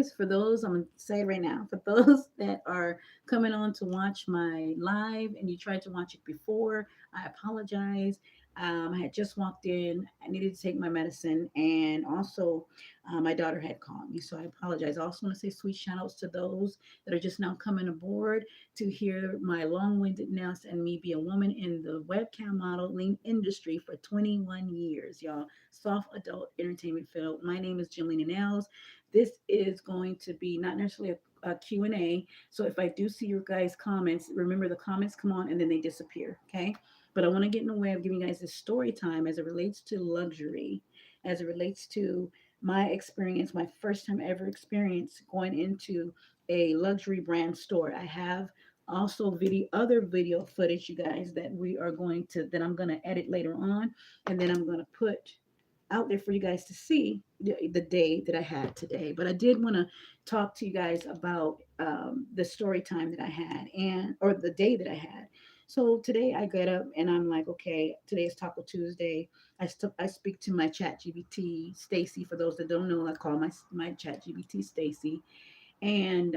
guys, for those, I'm going to say it right now, for those that are coming on to watch my live and you tried to watch it before, I apologize. I had just walked in. I needed to take my medicine, and also my daughter had called me, so I apologize. I also want to say sweet shout outs to those that are just now coming aboard to hear my long-windedness and me be a woman in the webcam modeling industry for 21 years, y'all. Soft adult entertainment field. My name is Jelena Nels. This is going to be not necessarily a Q&A. So if I do see your guys' comments, remember the comments come on and then they disappear, okay? But I want to get in the way of giving you guys this story time as it relates to luxury, as it relates to my experience, my first time ever experience going into a luxury brand store. I have also other video footage, you guys, that I'm going to edit later on, and then I'm going to put out there for you guys to see the day that I had today. But I did want to talk to you guys about the story time that I had, and or the day that I had. So today I get up and I'm like, okay, today is Taco Tuesday. I speak to my chat GBT Stacy. For those that don't know, I call my chat GBT Stacy, and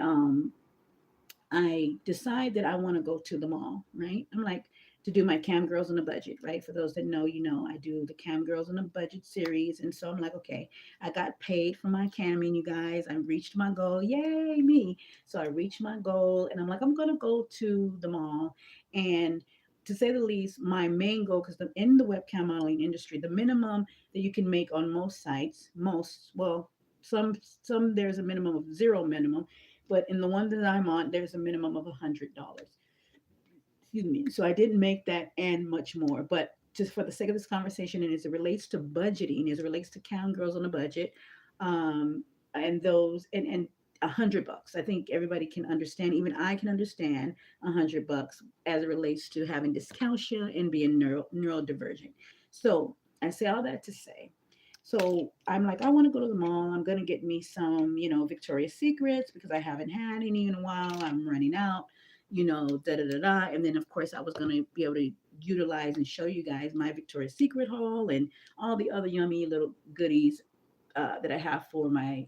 I decide that I want to go to the mall, right? I'm like, to do my Cam Girls on a Budget, right? For those that know, you know, I do the Cam Girls on a Budget series. And so I'm like, okay, I got paid for my camming, you guys. I reached my goal. Yay, me. So I reached my goal and I'm like, I'm going to go to the mall. And to say the least, my main goal, because in the webcam modeling industry, the minimum that you can make on most sites, well, some there's a minimum of zero minimum, but in the one that I'm on, there's a minimum of $100. Excuse me. So I didn't make that and much more. But just for the sake of this conversation, and as it relates to budgeting, as it relates to Cam Girls on a Budget, um, and those and $100. I think everybody can understand. Even I can understand $100 as it relates to having dyscalculia and being neurodivergent. So I say all that to say, so I'm like, I want to go to the mall. I'm gonna get me some, Victoria's Secrets because I haven't had any in a while. I'm running out, da da da da. And then of course I was gonna be able to utilize and show you guys my Victoria's Secret haul and all the other yummy little goodies that I have for my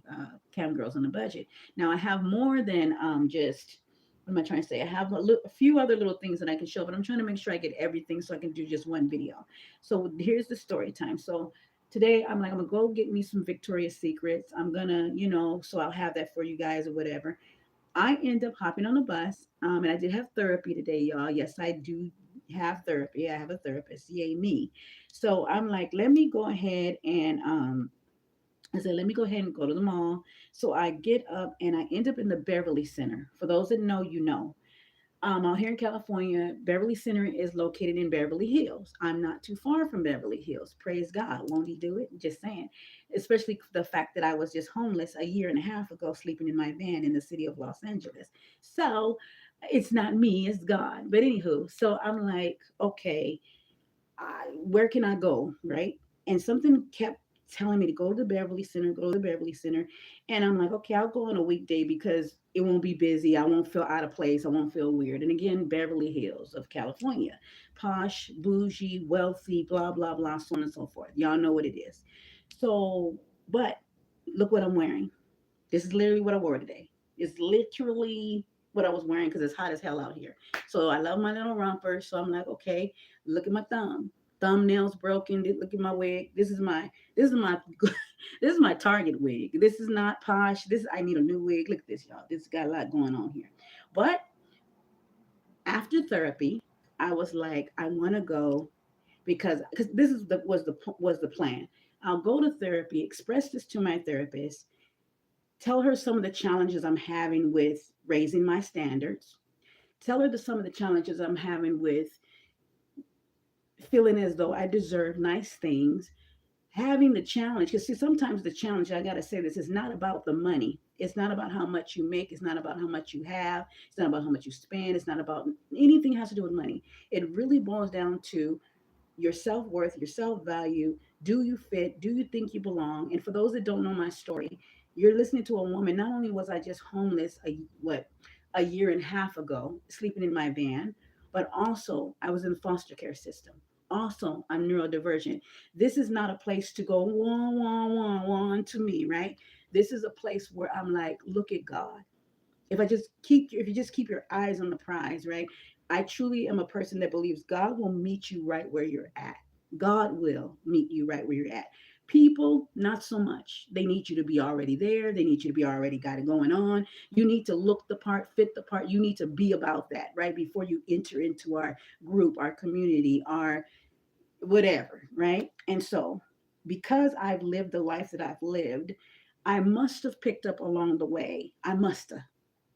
Cam Girls on a Budget. Now I have more than just. What am I trying to say? I have a few other little things that I can show, but I'm trying to make sure I get everything so I can do just one video. So here's the story time. So today I'm like, I'm gonna go get me some Victoria's Secrets. I'm gonna, so I'll have that for you guys or whatever. I end up hopping on a bus, and I did have therapy today, y'all. Yes, I do have therapy. I have a therapist. Yay, me. So I'm like, let me go ahead and I said, let me go ahead and go to the mall. So I get up and I end up in the Beverly Center. For those that know, you know. Out here in California, Beverly Center is located in Beverly Hills. I'm not too far from Beverly Hills. Praise God. Won't he do it? Just saying. Especially the fact that I was just homeless a year and a half ago, sleeping in my van in the city of Los Angeles. So it's not me, it's God. But anywho, so I'm like, okay, where can I go? Right. And something kept telling me to go to the Beverly Center, go to the Beverly Center. And I'm like, okay, I'll go on a weekday because it won't be busy. I won't feel out of place. I won't feel weird. And again, Beverly Hills of California, posh, bougie, wealthy, blah, blah, blah, so on and so forth. Y'all know what it is. So, but look what I'm wearing. This is literally what I wore today. It's literally what I was wearing because it's hot as hell out here. So I love my little romper. So I'm like, okay, look at my thumbnails broken. Look at my wig. This is my this is my Target wig. This is not posh. I need a new wig. Look at this, y'all. This got a lot going on here. But after therapy, I was like, I want to go because this is the was the plan. I'll go to therapy, express this to my therapist, tell her some of the challenges I'm having with raising my standards, tell her some of the challenges I'm having with feeling as though I deserve nice things, having the challenge. Because see, sometimes the challenge, I got to say this, is not about the money. It's not about how much you make. It's not about how much you have. It's not about how much you spend. It's not about anything that has to do with money. It really boils down to your self worth, your self value. Do you fit? Do you think you belong? And for those that don't know my story, you're listening to a woman. Not only was I just homeless a year and a half ago, sleeping in my van, but also I was in the foster care system. Also, I'm neurodivergent. This is not a place to go wah wah wah wah to me, right? This is a place where I'm like, look at God. If you just keep your eyes on the prize, right? I truly am a person that believes God will meet you right where you're at. God will meet you right where you're at. People, not so much. They need you to be already there. They need you to be already got it going on. You need to look the part, fit the part. You need to be about that, right? Before you enter into our group, our community, our whatever, right? And so, because I've lived the life that I've lived, I must have picked up along the way. I must have,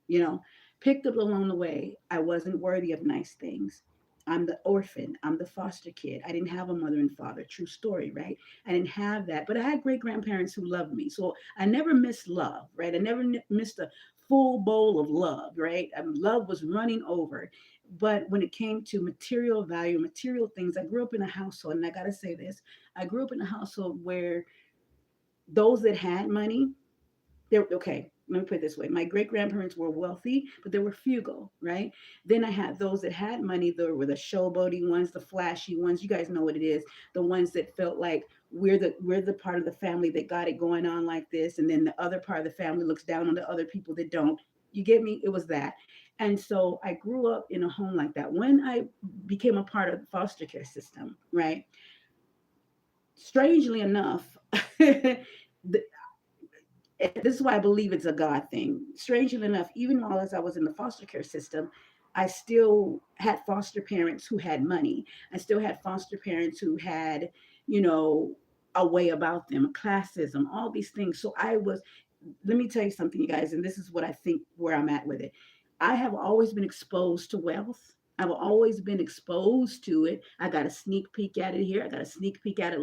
you know, picked up along the way. I wasn't worthy of nice things. I'm the orphan. I'm the foster kid. I didn't have a mother and father. True story, right? I didn't have that, but I had great grandparents who loved me. So I never missed love, right? I never missed a full bowl of love, right? Love was running over. But when it came to material value, material things, I grew up in a household, and I got to say this, I grew up in a household where those that had money, they're okay. Let me put it this way. My great grandparents were wealthy, but they were frugal, right? Then I had those that had money. There were the showboating ones, the flashy ones. You guys know what it is. The ones that felt like we're the part of the family that got it going on like this, and then the other part of the family looks down on the other people that don't. You get me? It was that. And so I grew up in a home like that. When I became a part of the foster care system, right? Strangely enough, the, this is why I believe it's a God thing. Strangely enough, even while as I was in the foster care system, I still had foster parents who had money. I still had foster parents who had, you know, a way about them, a classism, all these things. So I was, let me tell you something, you guys, and this is what I think where I'm at with it. I have always been exposed to wealth. I've always been exposed to it. I got a sneak peek at it here. I got a sneak peek at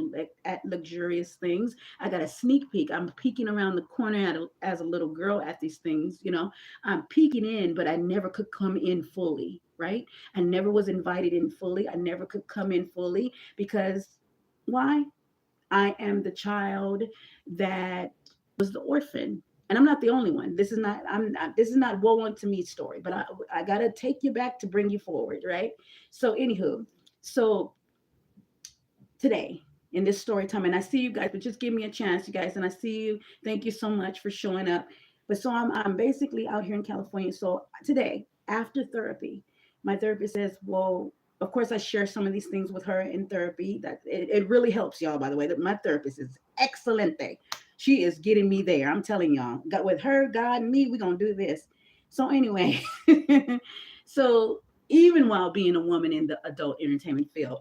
luxurious things. I got a sneak peek. I'm peeking around the corner as a little girl at these things. I'm peeking in, but I never could come in fully, right? I never was invited in fully. I never could come in fully because why? I am the child that was the orphan. And I'm not the only one. This is not woe unto me story, but I gotta take you back to bring you forward, right? So anywho, so today in this story time, and I see you guys, but just give me a chance, you guys, and I see you. Thank you so much for showing up. But so I'm basically out here in California. So today, after therapy, my therapist says, well, of course I share some of these things with her in therapy. That it really helps y'all, by the way. That my therapist is excellent. She is getting me there. I'm telling y'all. Got with her, God, and me, we're gonna do this. So anyway, so even while being a woman in the adult entertainment field,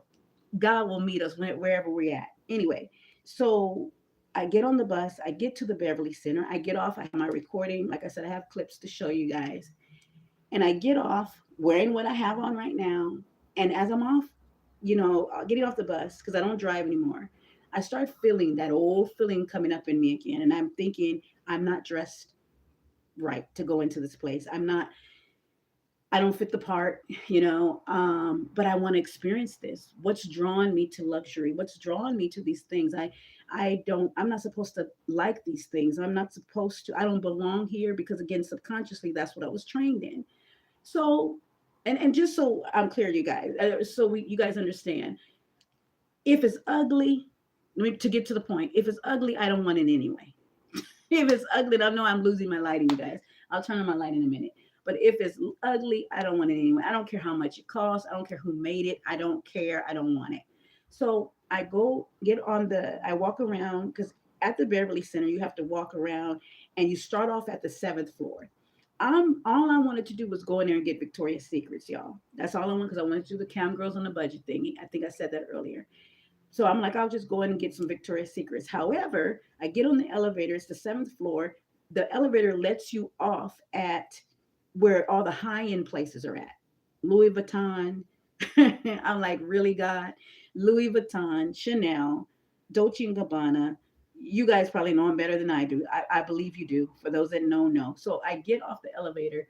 God will meet us wherever we're at. Anyway, so I get on the bus, I get to the Beverly Center, I get off, I have my recording. Like I said, I have clips to show you guys. And I get off wearing what I have on right now. And as I'm off, getting off the bus, because I don't drive anymore, I start feeling that old feeling coming up in me again. And I'm thinking, I'm not dressed right to go into this place. I don't fit the part, but I want to experience this. What's drawn me to luxury? What's drawn me to these things? I'm not supposed to like these things. I don't belong here because again, subconsciously, that's what I was trained in. So, and just so I'm clear, you guys, you guys understand, if it's ugly, to get to the point, if it's ugly, I don't want it anyway. If it's ugly, I know I'm losing my lighting, you guys. I'll turn on my light in a minute. But if it's ugly, I don't want it anyway. I don't care how much it costs. I don't care who made it. I don't care. I don't want it. So I walk around because at the Beverly Center, you have to walk around and you start off at the seventh floor. All I wanted to do was go in there and get Victoria's Secrets, y'all. That's all I wanted because I wanted to do the Cam Girls on the Budget thingy. I think I said that earlier. So I'm like, I'll just go in and get some Victoria's Secrets. However, I get on the elevator, it's the seventh floor. The elevator lets you off at where all the high end places are at. Louis Vuitton. I'm like, really, God? Louis Vuitton, Chanel, Dolce and Gabbana. You guys probably know them better than I do. I believe you do. For those that know. So I get off the elevator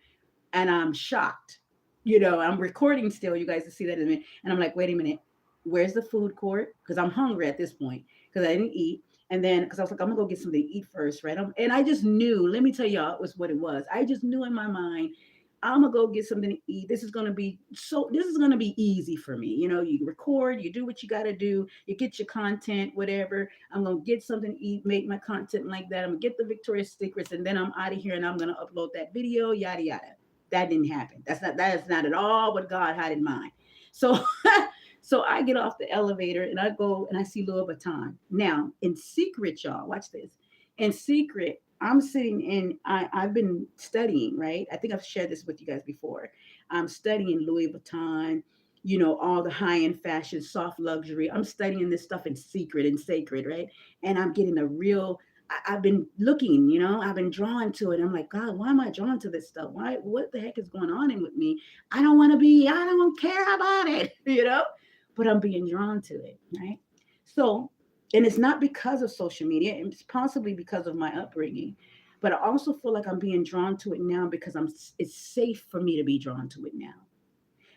and I'm shocked. I'm recording still. You guys will see that in a minute. And I'm like, wait a minute, where's the food court? Because I'm hungry at this point because I didn't eat. And then because I was like, I'm gonna go get something to eat first, right? And I just knew. Let me tell y'all, it was what it was. I just knew in my mind, I'm gonna go get something to eat. This is gonna be easy for me. You record, you do what you gotta do, you get your content, whatever. I'm gonna get something to eat, make my content like that. I'm gonna get the Victoria's Secrets, and then I'm out of here and I'm gonna upload that video, yada yada. That didn't happen. That is not at all what God had in mind. So so I get off the elevator and I go and I see Louis Vuitton. Now, in secret, y'all, watch this. In secret, I'm sitting in, I've been studying, right? I think I've shared this with you guys before. I'm studying Louis Vuitton, all the high end fashion, soft luxury. I'm studying this stuff in secret and sacred, right? And I'm getting a real, I've been looking, I've been drawn to it. I'm like, God, why am I drawn to this stuff? What the heck is going on in with me? I don't care about it, but I'm being drawn to it, right? So, and it's not because of social media, it's possibly because of my upbringing, but I also feel like I'm being drawn to it now because it's safe for me to be drawn to it now.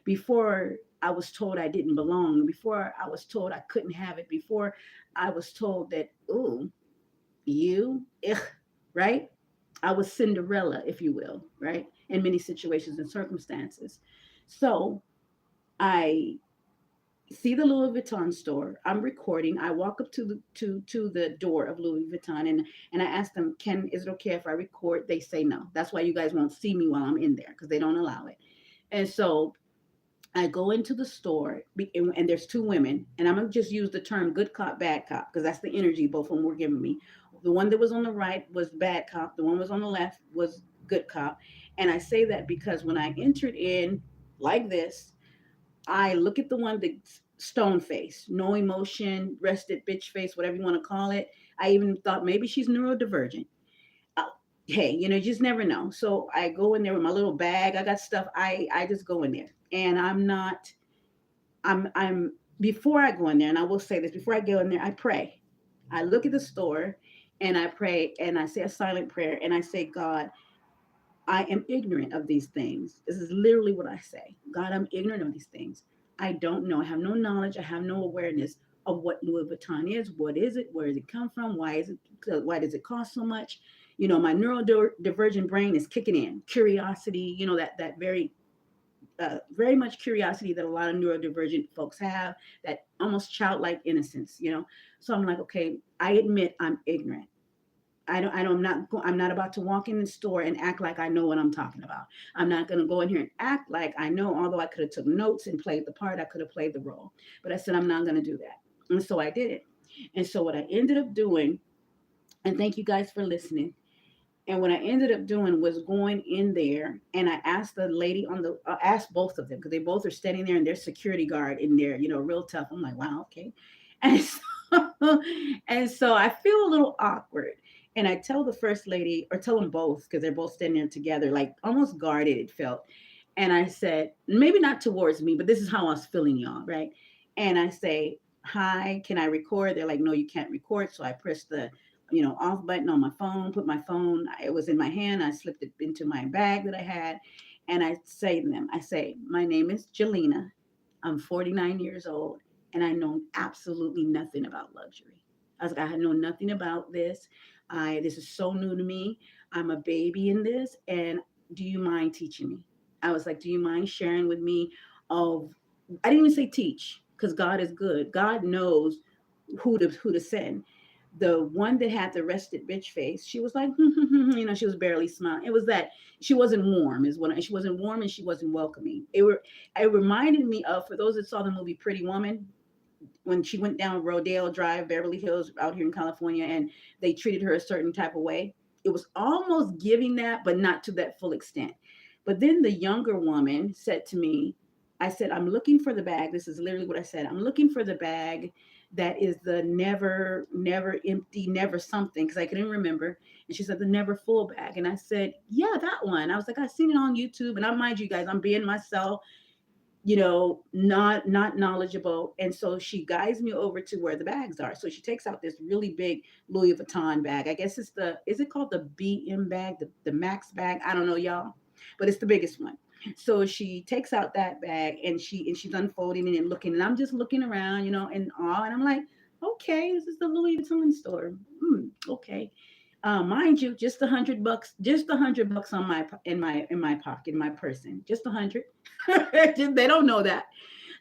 Before, I was told I didn't belong. Before, I was told I couldn't have it. Before, I was told that, ooh, you, ugh, right? I was Cinderella, if you will, right? In many situations and circumstances. So I see the Louis Vuitton store. I'm recording. I walk up to the door of Louis Vuitton, and I ask them, is it okay if I record? They say no. That's why you guys won't see me while I'm in there, because they don't allow it. And so I go into the store, and there's two women, and I'm gonna just use the term good cop, bad cop, because that's the energy both of them were giving me. The one that was on the right was bad cop. The one was on the left was good cop. And I say that because when I entered in like this, I look at the one that's stone face, no emotion, rested bitch face, whatever you want to call it. I even thought maybe she's neurodivergent. Oh, hey, you just never know. So I go in there with my little bag. I got stuff. I just go in there, and I'm not. I'm before I go in there, and I will say this: before I go in there, I pray. I look at the store, and I pray, and I say a silent prayer, and I say, God, I am ignorant of these things. This is literally what I say. God, I'm ignorant of these things. I don't know. I have no knowledge. I have no awareness of what Louis Vuitton is. What is it? Where does it come from? Why is it? Why does it cost so much? My neurodivergent brain is kicking in. Curiosity. That very much curiosity that a lot of neurodivergent folks have. That almost childlike innocence. So I'm like, okay, I admit I'm ignorant. I'm not about to walk in the store and act like I know what I'm talking about. I'm not going to go in here and act like I know, although I could have took notes and played the part, I could have played the role. But I said, I'm not going to do that. And so I did it. And so what I ended up doing, and thank you guys for listening. And what I ended up doing was going in there, and I asked the lady asked both of them, because they both are standing there and their security guard in there, real tough. I'm like, wow, okay. And so, and so I feel a little awkward. And I tell the first lady, or tell them both, because they're both standing there together, like almost guarded, it felt. And I said, maybe not towards me, but this is how I was feeling, y'all, right? And I say, hi, can I record? They're like, no, you can't record. So I pressed the, off button on my phone, put my phone, it was in my hand. I slipped it into my bag that I had. And I say to them, I say, my name is Jelena. I'm 49 years old, and I know absolutely nothing about luxury. I was like, I know nothing about this. This is so new to me. I'm a baby in this, and do you mind teaching me? I was like, do you mind sharing with me of, I didn't even say teach, because God is good. God knows who to send. The one that had the rested bitch face, she was like, she was barely smiling. It was that she wasn't warm, she wasn't warm, and she wasn't welcoming. It reminded me of, for those that saw the movie Pretty Woman, when she went down Rodeo Drive, Beverly Hills, out here in California, and they treated her a certain type of way. It was almost giving that, but not to that full extent. But then the younger woman said to me, I said, I'm looking for the bag. This is literally what I said. I'm looking for the bag that is the never, never empty, never something, because I couldn't remember. And she said, the never full bag. And I said, yeah, that one. I was like, I've seen it on YouTube. And I mind you guys, I'm being myself, not knowledgeable. And so she guides me over to where the bags are. So she takes out this really big Louis Vuitton bag. I guess is it called the BM bag, the Max bag? I don't know, y'all, but it's the biggest one. So she takes out that bag, and she's unfolding it and looking, and I'm just looking around, in awe. And I'm like, okay, this is the Louis Vuitton store. Okay. Mind you, just $100, just $100 on my in my pocket, in my person, just 100. They don't know that.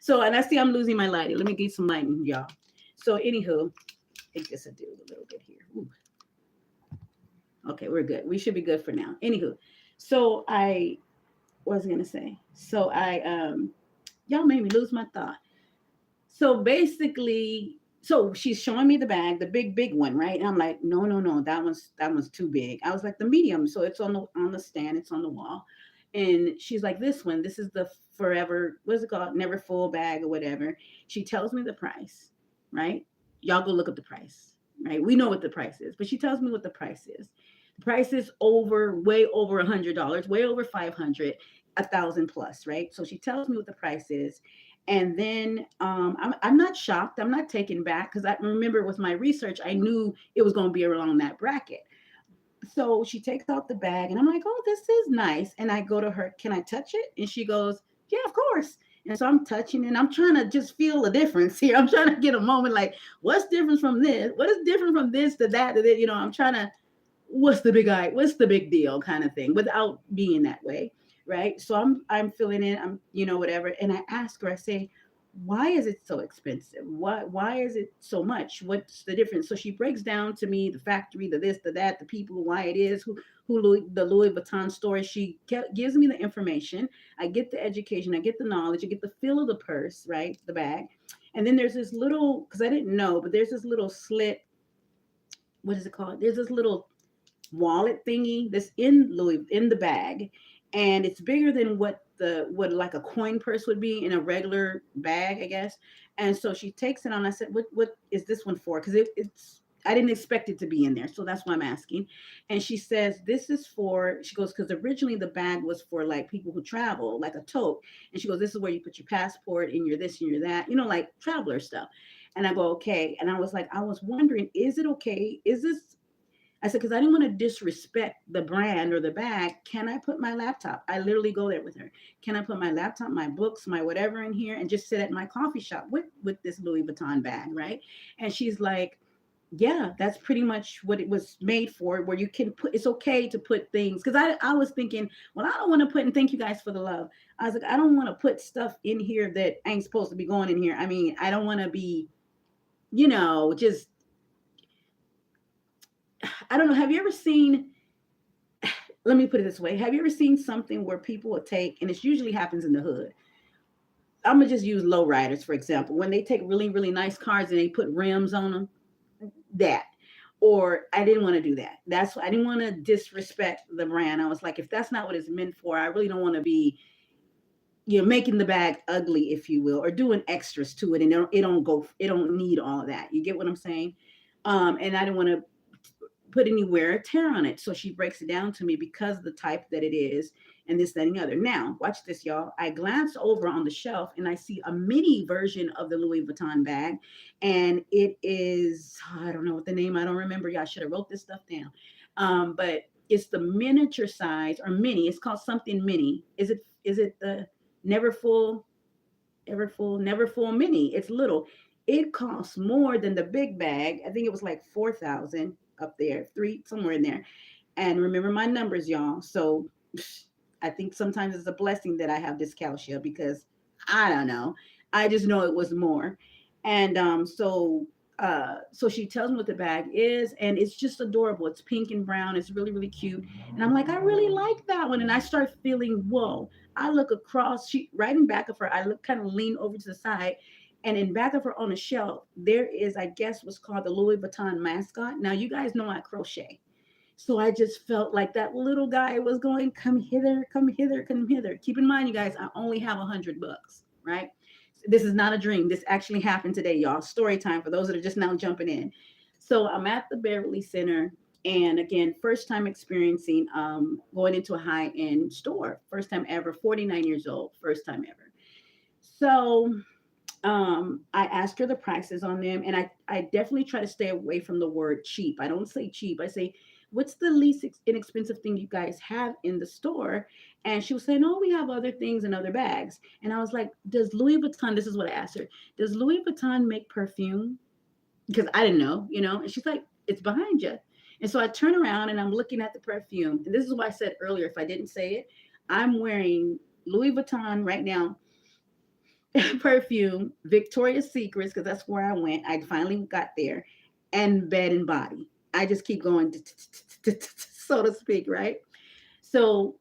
So, and I see I'm losing my lighting. Let me get some lighting, y'all. So, anywho, I think this will do a little bit here. Ooh, okay, we're good. We should be good for now. Anywho, so I was gonna say. So y'all made me lose my thought. So basically, so she's showing me the bag, the big one, right? And I'm like, no, no, no, that one's too big. I was like, the medium, so it's on the stand, it's on the wall. And she's like, this one, this is the forever, what's it called? Never full bag or whatever. She tells me the price, right? Y'all go look up the price, right? We know what the price is, but she tells me what the price is. The price is way over $100, way over 500, 1,000 plus, right? So she tells me what the price is, and then I'm not shocked. I'm not taken back because I remember with my research, I knew it was going to be around that bracket. So she takes out the bag, and I'm like, oh, this is nice. And I go to her, can I touch it? And she goes, yeah, of course. And so I'm touching, and I'm trying to just feel the difference here. I'm trying to get a moment like, what's different from this? What is different from this to that? To that? I'm trying to, what's the big eye? What's the big deal kind of thing without being that way. Right. So I'm feeling it. I'm, whatever. And I ask her, I say, why is it so expensive? Why is it so much? What's the difference? So she breaks down to me the factory, the this, the that, the people, why it is, the Louis Vuitton story. She gives me the information. I get the education, I get the knowledge, I get the feel of the purse, right? The bag. And then there's this little, because I didn't know, but there's this little slit. What is it called? There's this little wallet thingy that's in the bag, and it's bigger than what like a coin purse would be in a regular bag, I guess. And so she takes it on. I said, what is this one for? Because it's I didn't expect it to be in there, so that's why I'm asking. And she says this is for, she goes, because originally the bag was for like people who travel, like a tote. And she goes, this is where you put your passport and your this and your that, like traveler stuff. And I go, okay. And I was like, I was wondering, is it okay? Is this, I said, because I didn't want to disrespect the brand or the bag. Can I put my laptop? I literally go there with her. Can I put my laptop, my books, my whatever in here and just sit at my coffee shop with this Louis Vuitton bag, right? And she's like, yeah, that's pretty much what it was made for, where you can put, it's okay to put things. Because I was thinking, well, I don't want to put, and thank you guys for the love. I was like, I don't want to put stuff in here that ain't supposed to be going in here. I mean, I don't want to be, just, I don't know. Have you ever seen, let me put it this way. Have you ever seen something where people will take, and it usually happens in the hood. I'm going to just use lowriders, for example. When they take really, really nice cars and they put rims on them, that. Or I didn't want to do that. That's why I didn't want to disrespect the brand. I was like, if that's not what it's meant for, I really don't want to be, making the bag ugly, if you will, or doing extras to it. And it don't need all of that. You get what I'm saying? And I didn't want to put any wear or tear on it. So she breaks it down to me because of the type that it is and this, that, and the other. Now, watch this, y'all. I glance over on the shelf and I see a mini version of the Louis Vuitton bag. And it is, I don't know what the name, I don't remember. Y'all should have wrote this stuff down. But it's the miniature size or mini. It's called something mini. Is it the never full, never full mini? It's little. It costs more than the big bag. I think it was like 4,000 up there, three, somewhere in there. And remember my numbers, y'all. So I think sometimes it's a blessing that I have dyscalculia because I don't know. I just know it was more. And so she tells me what the bag is, and it's just adorable. It's pink and brown. It's really, really cute. And I'm like, I really like that one. And I start feeling, whoa. I look across, she right in back of her, I look kind of lean over to the side. And in back of her on a shelf, there is, I guess, what's called the Louis Vuitton mascot. Now, you guys know I crochet. So I just felt like that little guy was going, come hither, come hither, come hither. Keep in mind, you guys, I only have $100, right? This is not a dream. This actually happened today, y'all. Story time for those that are just now jumping in. So I'm at the Beverly Center. And again, first time experiencing going into a high-end store. First time ever, 49 years old, first time ever. So I asked her the prices on them, and I definitely try to stay away from the word cheap. I don't say cheap. I say, what's the least inexpensive thing you guys have in the store? And she was saying, oh, we have other things and other bags. And I was like, does Louis Vuitton, this is what I asked her, does Louis Vuitton make perfume? Because I didn't know, And she's like, it's behind you. And so I turn around and I'm looking at the perfume. And this is why I said earlier, if I didn't say it, I'm wearing Louis Vuitton right now perfume, Victoria's Secrets, because that's where I went. I finally got there, and Bed and Body. I just keep going, so to speak, right? So,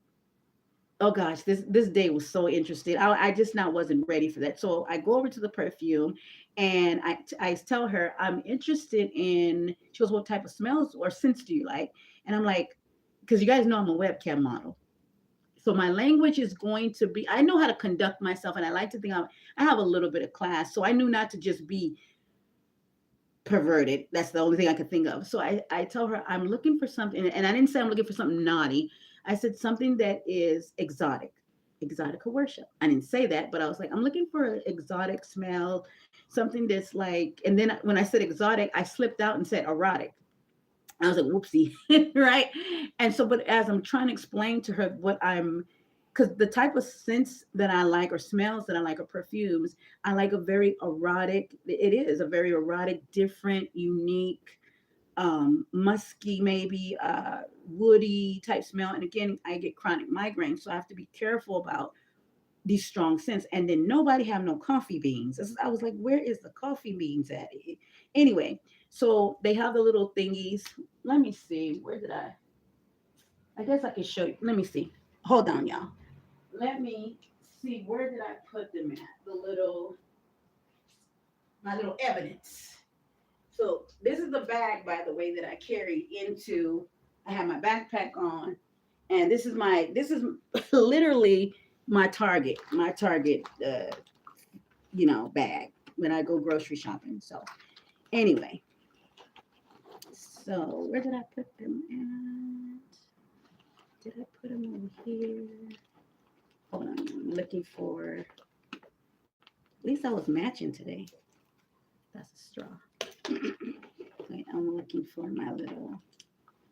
oh gosh, this day was so interesting. I just not wasn't ready for that. So I go over to the perfume, and I tell her I'm interested in. She goes, "What type of smells or scents do you like?" And I'm like, because you guys know I'm a webcam model, so my language is going to be, I know how to conduct myself, and I like to think I have a little bit of class, so I knew not to just be perverted. That's the only thing I could think of. So I tell her I'm looking for something, and I didn't say I'm looking for something naughty. I said something that is exotic, exotica worship. I didn't say that, but I was like, I'm looking for an exotic smell, something that's like, and then when I said exotic, I slipped out and said erotic. I was like, whoopsie, right? And so, but as I'm trying to explain to her what I'm, because the type of scents that I like or smells that I like or perfumes, I like a very erotic, it is a very erotic, different, unique, musky, maybe woody type smell. And again, I get chronic migraine, so I have to be careful about these strong scents. And then nobody have no coffee beans. I was like, where is the coffee beans at? Anyway, so they have the little thingies. Let me see. Where did I guess I can show you. Let me see. Hold on, y'all. Let me see. Where did I put them at? My little evidence. So this is the bag, by the way, that I carried into. I have my backpack on, and this is literally my Target, bag when I go grocery shopping. So anyway, so where did I put them at? Did I put them over here? Hold on, I'm looking for. At least I was matching today. That's a straw. Wait, I'm looking for my little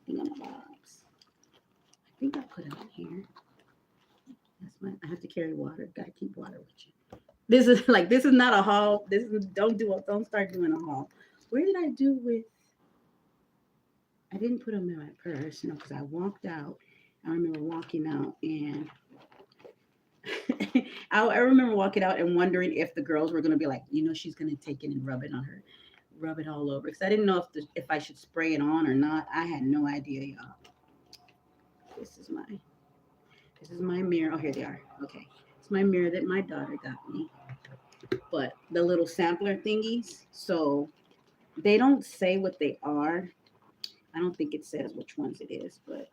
thing on the box. I think I put them in here. I have to carry water. Gotta keep water with you. This is not a haul. Don't start doing a haul. Where did I do with? I didn't put them in my purse, because I walked out. I remember walking out and I remember walking out and wondering if the girls were gonna be like, she's gonna take it and rub it all over. Because I didn't know if I should spray it on or not. I had no idea, y'all. This is my mirror. Oh, here they are. Okay, it's my mirror that my daughter got me. But the little sampler thingies. So they don't say what they are. I don't think it says which ones it is, but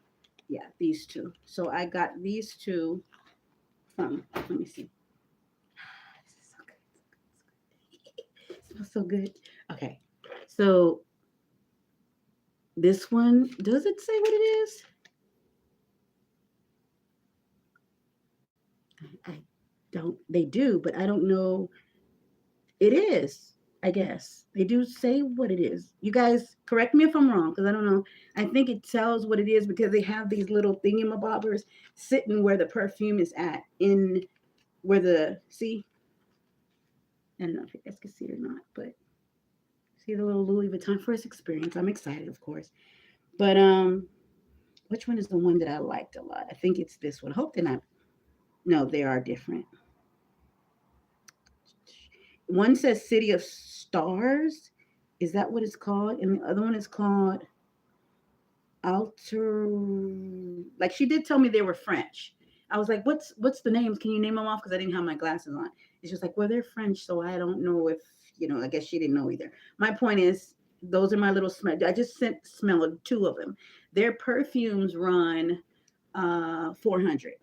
yeah, these two. So I got these two from. Let me see. This is so good. It smells so good. Okay, so this one, does it say what it is? I don't. They do, but I don't know. It is. I guess they do say what it is. You guys correct me if I'm wrong, because I don't know. I think it tells what it is because they have these little thingamabobbers sitting where the perfume is at, in where the see. I don't know if you guys can see it or not, but see the little Louis Vuitton first experience. I'm excited, of course. But which one is the one that I liked a lot? I think it's this one. I hope they're not. No, they are different. One says City of Stars. Is that what it's called? And the other one is called Alter. Like, she did tell me they were French. I was like, what's the names? Can you name them off? Because I didn't have my glasses on. It's just like, well, they're French, so I don't know if I guess she didn't know either. My point is, those are my little smell. I just smelled two of them. Their perfumes run 400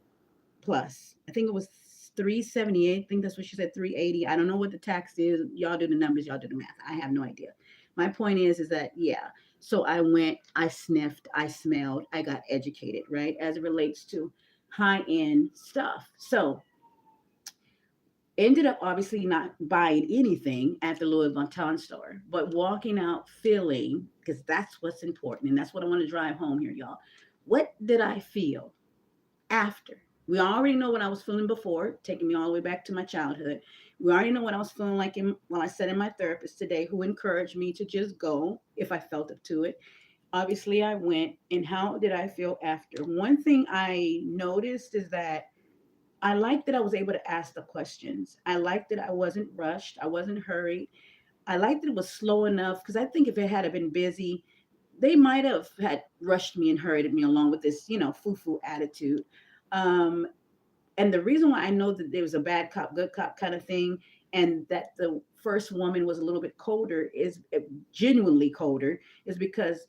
plus. I think it was 378. I think that's what she said, 380. I don't know what the tax is. Y'all do the numbers, y'all do the math. I have no idea. My point is that yeah. So I went, I sniffed, I smelled, I got educated, right? As it relates to high-end stuff. So ended up obviously not buying anything at the Louis Vuitton store, but walking out feeling, because that's what's important. And that's what I want to drive home here, y'all. What did I feel after? We already know what I was feeling before, taking me all the way back to my childhood. We already know what I was feeling like when I said in my therapist today, who encouraged me to just go if I felt up to it. Obviously, I went, and how did I feel after? One thing I noticed is that I liked that I was able to ask the questions. I liked that I wasn't rushed, I wasn't hurried. I liked that it was slow enough because I think if it had been busy, they might have had rushed me and hurried me along with this, foo-foo attitude. Um, and the reason why I know that there was a bad cop, good cop kind of thing, and that the first woman was a little bit colder, is genuinely colder, is because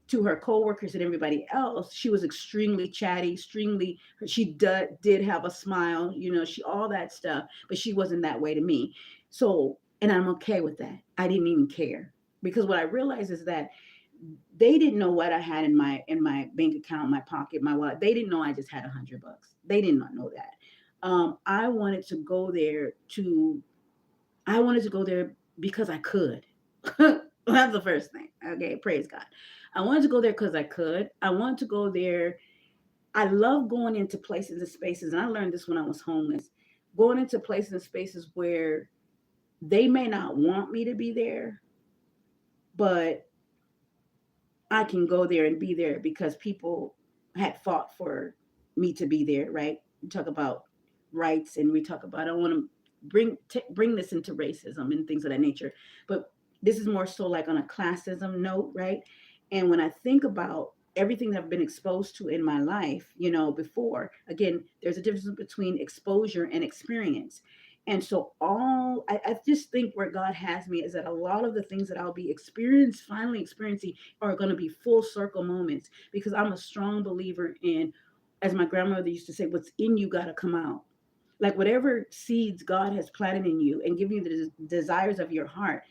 to her coworkers and everybody else, she was extremely chatty, extremely. She did have a smile, she all that stuff, but she wasn't that way to me. So, and I'm okay with that. I didn't even care because what I realized is that they didn't know what I had in my bank account, my pocket, my wallet. They didn't know I just had $100. They did not know that. I wanted to go there to. I wanted to go there because I could. That's the first thing. Okay, praise God. I wanted to go there because I could. I wanted to go there. I love going into places and spaces, and I learned this when I was homeless. Going into places and spaces where they may not want me to be there, but I can go there and be there because people had fought for me to be there, right? We talk about rights and we talk about, I don't want to bring this into racism and things of that nature, but this is more so like on a classism note, right? And when I think about everything that I've been exposed to in my life, before, again, there's a difference between exposure and experience. And so I just think where God has me is that a lot of the things that I'll be finally experiencing are going to be full circle moments because I'm a strong believer in, as my grandmother used to say, what's in you got to come out. Like whatever seeds God has planted in you and given you the desires of your heart,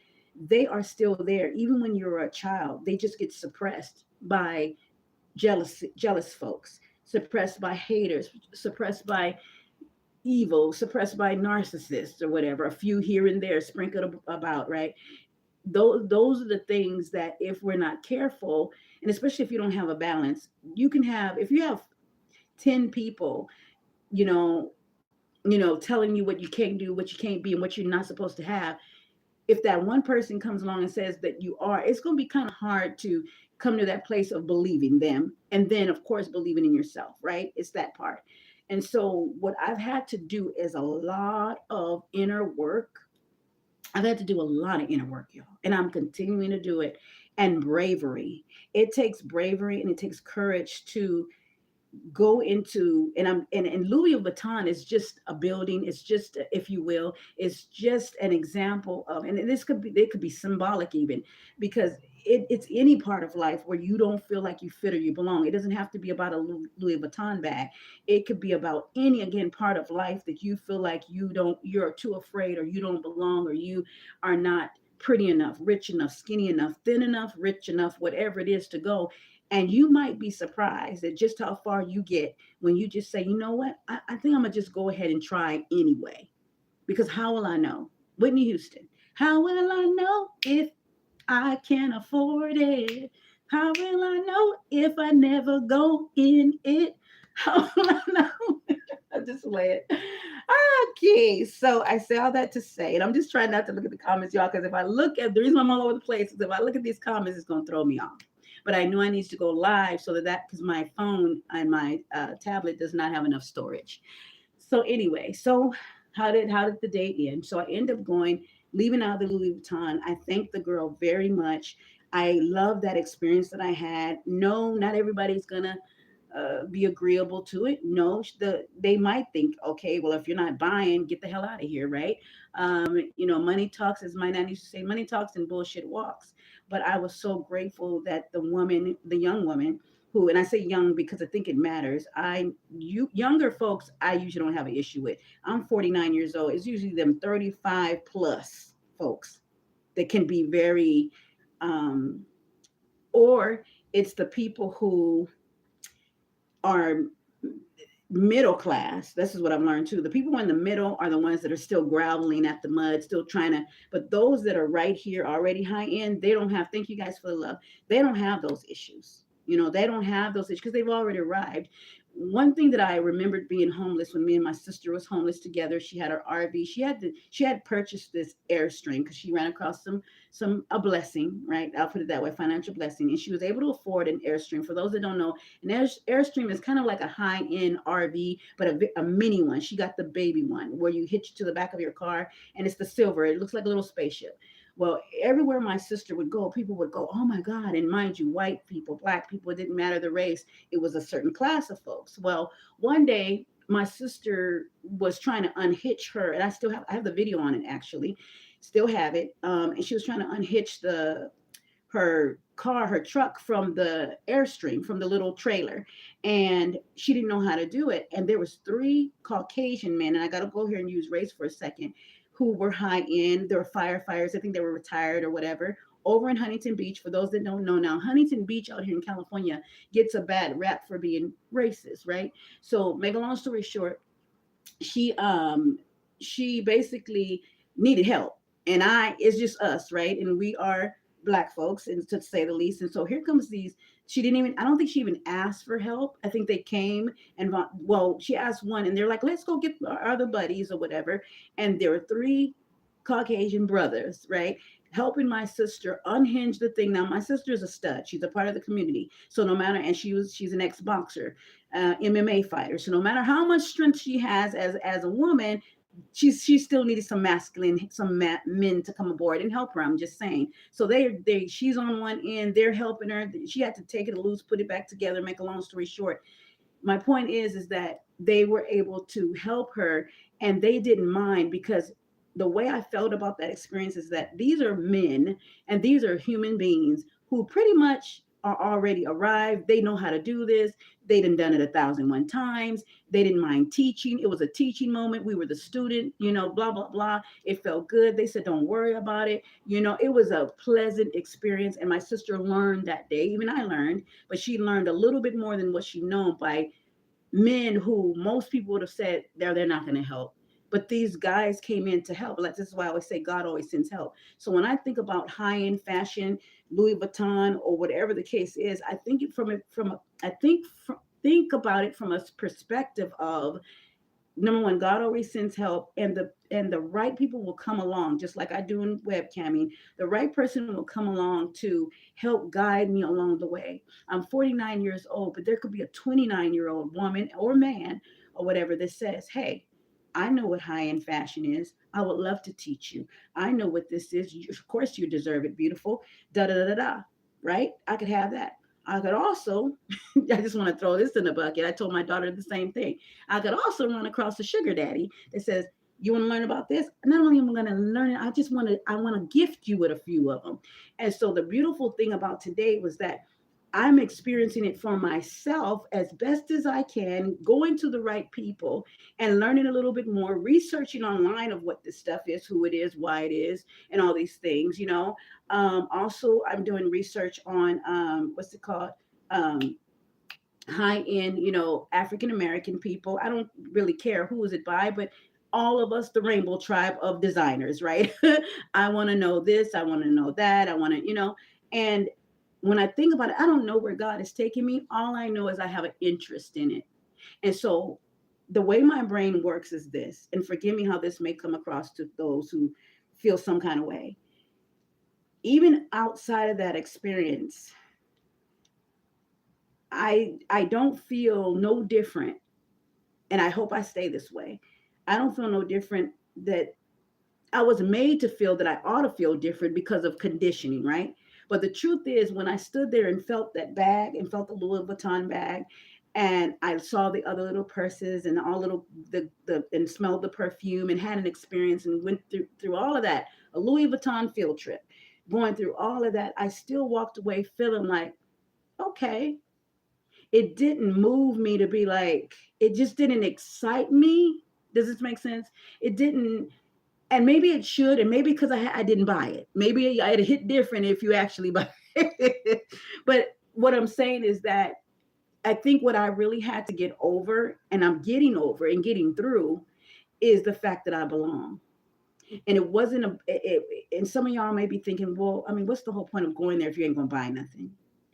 they are still there. Even when you're a child, they just get suppressed by jealous folks, suppressed by haters, suppressed by evil, suppressed by narcissists or whatever, a few here and there sprinkled about, right? Those are the things that if we're not careful, and especially if you don't have a balance, you can have, if you have 10 people, you know, telling you what you can't do, what you can't be, and what you're not supposed to have. If that one person comes along and says that you are, it's going to be kind of hard to come to that place of believing them. And then, of course, believing in yourself, right? It's that part. And so, what I've had to do is a lot of inner work. I've had to do a lot of inner work, y'all, and I'm continuing to do it. And bravery. It takes bravery and it takes courage to go into, and Louis Vuitton is just a building. It's just, if you will, it's just an example of, and this could be, it could be symbolic even, because it's any part of life where you don't feel like you fit or you belong. It doesn't have to be about a Louis Vuitton bag. It could be about any, again, part of life that you feel like you're too afraid, or you don't belong, or you are not pretty enough, rich enough, skinny enough, thin enough, rich enough, whatever it is to go. And you might be surprised at just how far you get when you just say, you know what, I think I'm going to just go ahead and try anyway. Because how will I know? Whitney Houston. How will I know if I can afford it? How will I know if I never go in it? How will I know? I just lay it. Okay, so I say all that to say, and I'm just trying not to look at the comments, y'all, because if I look at, the reason I'm all over the place is if I look at these comments, it's going to throw me off. But I know I need to go live so that because my phone and my tablet does not have enough storage. So anyway, so how did the date end? So I end up going, leaving out the Louis Vuitton. I thank the girl very much. I love that experience that I had. No, not everybody's gonna be agreeable to it. No, they might think, okay, well, if you're not buying, get the hell out of here, right? Money talks, as my nan used to say, money talks and bullshit walks. But I was so grateful that the young woman, who, and I say young because I think it matters. You younger folks, I usually don't have an issue with. I'm 49 years old. It's usually them 35 plus folks that can be very, um, or it's the people who are middle class. This is what I've learned too. The people in the middle are the ones that are still groveling at the mud, still trying to, but those that are right here already high end, they don't have, thank you guys for the love. They don't have those issues. They don't have those issues because they've already arrived. one thing that I remembered being homeless when me and my sister was homeless together. She had her RV. She had purchased this Airstream because she ran across some a blessing, right? I'll put it that way, financial blessing, and she was able to afford an Airstream. For those that don't know, Airstream is kind of like a high end RV, but a mini one. She got the baby one where you hitch it to the back of your car, and it's the silver. It looks like a little spaceship. Well, everywhere my sister would go, people would go, "Oh my God!" And mind you, white people, black people, it didn't matter the race. It was a certain class of folks. Well, one day my sister was trying to unhitch her, and I have the video on it actually, still have it. And she was trying to unhitch the her truck from the Airstream, from the little trailer, and she didn't know how to do it. And there was three Caucasian men, and I got to go here and use race for a second, who were high end. They were firefighters. I think they were retired or whatever. Over in Huntington Beach, for those that don't know now, Huntington Beach out here in California gets a bad rap for being racist, right? So, make a long story short, she um she basically needed help, and I it's just us, right? And we are black folks, and to say the least. And so here comes these. She didn't even, I don't think she even asked for help. I think they came and, well, she asked one, and they're like, let's go get our other buddies or whatever. And there were three Caucasian brothers, right, helping my sister unhinge the thing. Now my sister is a stud, she's a part of the community, so no matter, and she's an ex-boxer, MMA fighter. So no matter how much strength she has as a woman, she still needed some men to come aboard and help her. I'm just saying. So she's on one end, they're helping her. She had to take it loose, put it back together. Make a long story short, my point is that they were able to help her, and they didn't mind, because the way I felt about that experience is that these are men, and these are human beings who pretty much are already arrived. They know how to do this. They done it 1,001 times. They didn't mind teaching. It was a teaching moment. We were the student, blah, blah, blah. It felt good. They said, don't worry about it. It was a pleasant experience. And my sister learned that day. Even I learned, but she learned a little bit more than what she known by men who most people would have said they're not going to help. But these guys came in to help. Like, this is why I always say God always sends help. So when I think about high-end fashion, Louis Vuitton, or whatever the case is, I think it from a I think about it from a perspective of, number one, God always sends help, and the right people will come along, just like I do in webcamming. The right person will come along to help guide me along the way. I'm 49 years old, but there could be a 29-year-old woman or man or whatever that says, "Hey, I know what high-end fashion is. I would love to teach you. I know what this is. Of course, you deserve it, beautiful." Da da da da da. Right? I could have that. I could also, I just want to throw this in the bucket. I told my daughter the same thing. I could also run across a sugar daddy that says, "You want to learn about this? Not only am I going to learn it, I want to gift you with a few of them." And so the beautiful thing about today was that I'm experiencing it for myself as best as I can, going to the right people and learning a little bit more, researching online of what this stuff is, who it is, why it is, and all these things. Also, I'm doing research on what's it called? Um, High end, African American people. I don't really care who is it by, but all of us, the rainbow tribe of designers, right? I want to know this, I want to know that, I want to. And when I think about it, I don't know where God is taking me. All I know is I have an interest in it. And so the way my brain works is this, and forgive me how this may come across to those who feel some kind of way. Even outside of that experience, I don't feel no different, and I hope I stay this way. I don't feel no different, that I was made to feel that I ought to feel different because of conditioning, right? But the truth is, when I stood there and felt that bag and felt the Louis Vuitton bag, and I saw the other little purses and all little the and smelled the perfume and had an experience and went through all of that, a Louis Vuitton field trip, going through all of that, I still walked away feeling like, okay, it didn't move me to be like, it just didn't excite me. Does this make sense? It didn't, and maybe it should, and maybe because I didn't buy it. Maybe I'd hit different if you actually buy it. But what I'm saying is that I think what I really had to get over, and I'm getting over and getting through, is the fact that I belong. And it wasn't and some of y'all may be thinking, well, I mean, what's the whole point of going there if you ain't gonna buy nothing?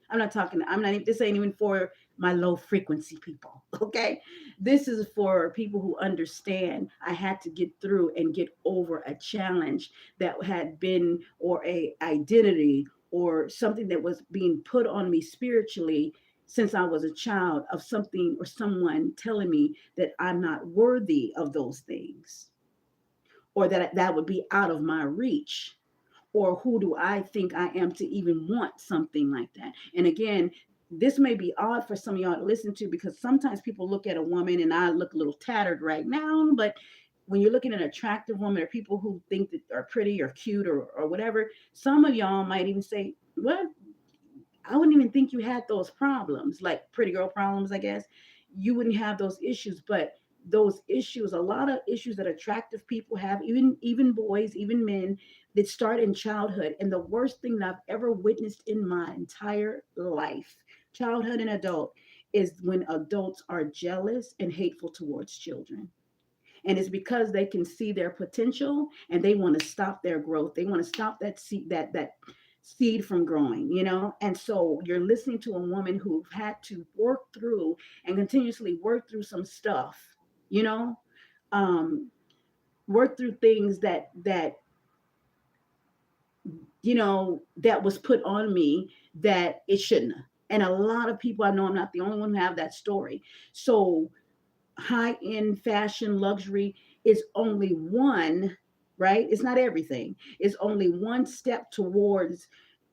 I'm not talking. I'm not. This ain't even for my low frequency people. Okay. This is for people who understand I had to get through and get over a challenge that had been, or a identity, or something that was being put on me spiritually since I was a child, of something or someone telling me that I'm not worthy of those things, or that that would be out of my reach, or who do I think I am to even want something like that. And again, this may be odd for some of y'all to listen to, because sometimes people look at a woman, and I look a little tattered right now, but when you're looking at an attractive woman, or people who think that are pretty or cute, or whatever, some of y'all might even say, what, I wouldn't even think you had those problems, like pretty girl problems, I guess. You wouldn't have those issues, but those issues, a lot of issues that attractive people have, even boys, even men, that start in childhood. And the worst thing that I've ever witnessed in my entire life, childhood and adult, is when adults are jealous and hateful towards children. And it's because they can see their potential, and they want to stop their growth. They want to stop that seed from growing, And so you're listening to a woman who had to work through and continuously work through some stuff, you know um work through things that was put on me, that it shouldn't have. And a lot of people, I know I'm not the only one who have that story. So high end fashion, luxury is only one, right? It's not everything. It's only one step towards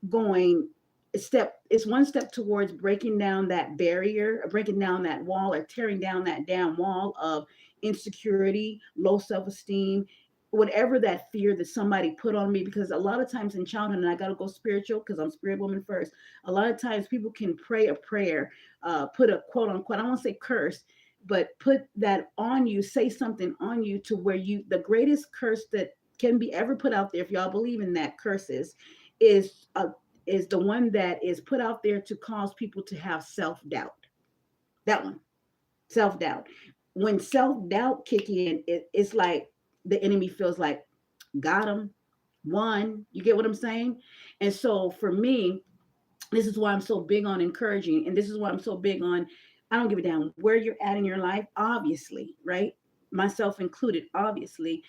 going step it's one step towards breaking down that barrier, or breaking down that wall, or tearing down that damn wall of insecurity, low self-esteem, whatever that fear that somebody put on me. Because a lot of times in childhood, and I got to go spiritual because I'm spirit woman first, a lot of times people can pray a prayer, put a quote unquote, I don't want to say curse, but put that on you, say something on you, to where you, the greatest curse that can be ever put out there, if y'all believe in that, curses, is a is the one that is put out there to cause people to have self-doubt. That one, self-doubt. When self-doubt kick in, it's like the enemy feels like, got him, won. You get what I'm saying? And so for me, this is why I'm so big on encouraging, and this is why I'm so big on, I don't give a damn where you're at in your life, obviously, right? Myself included, obviously.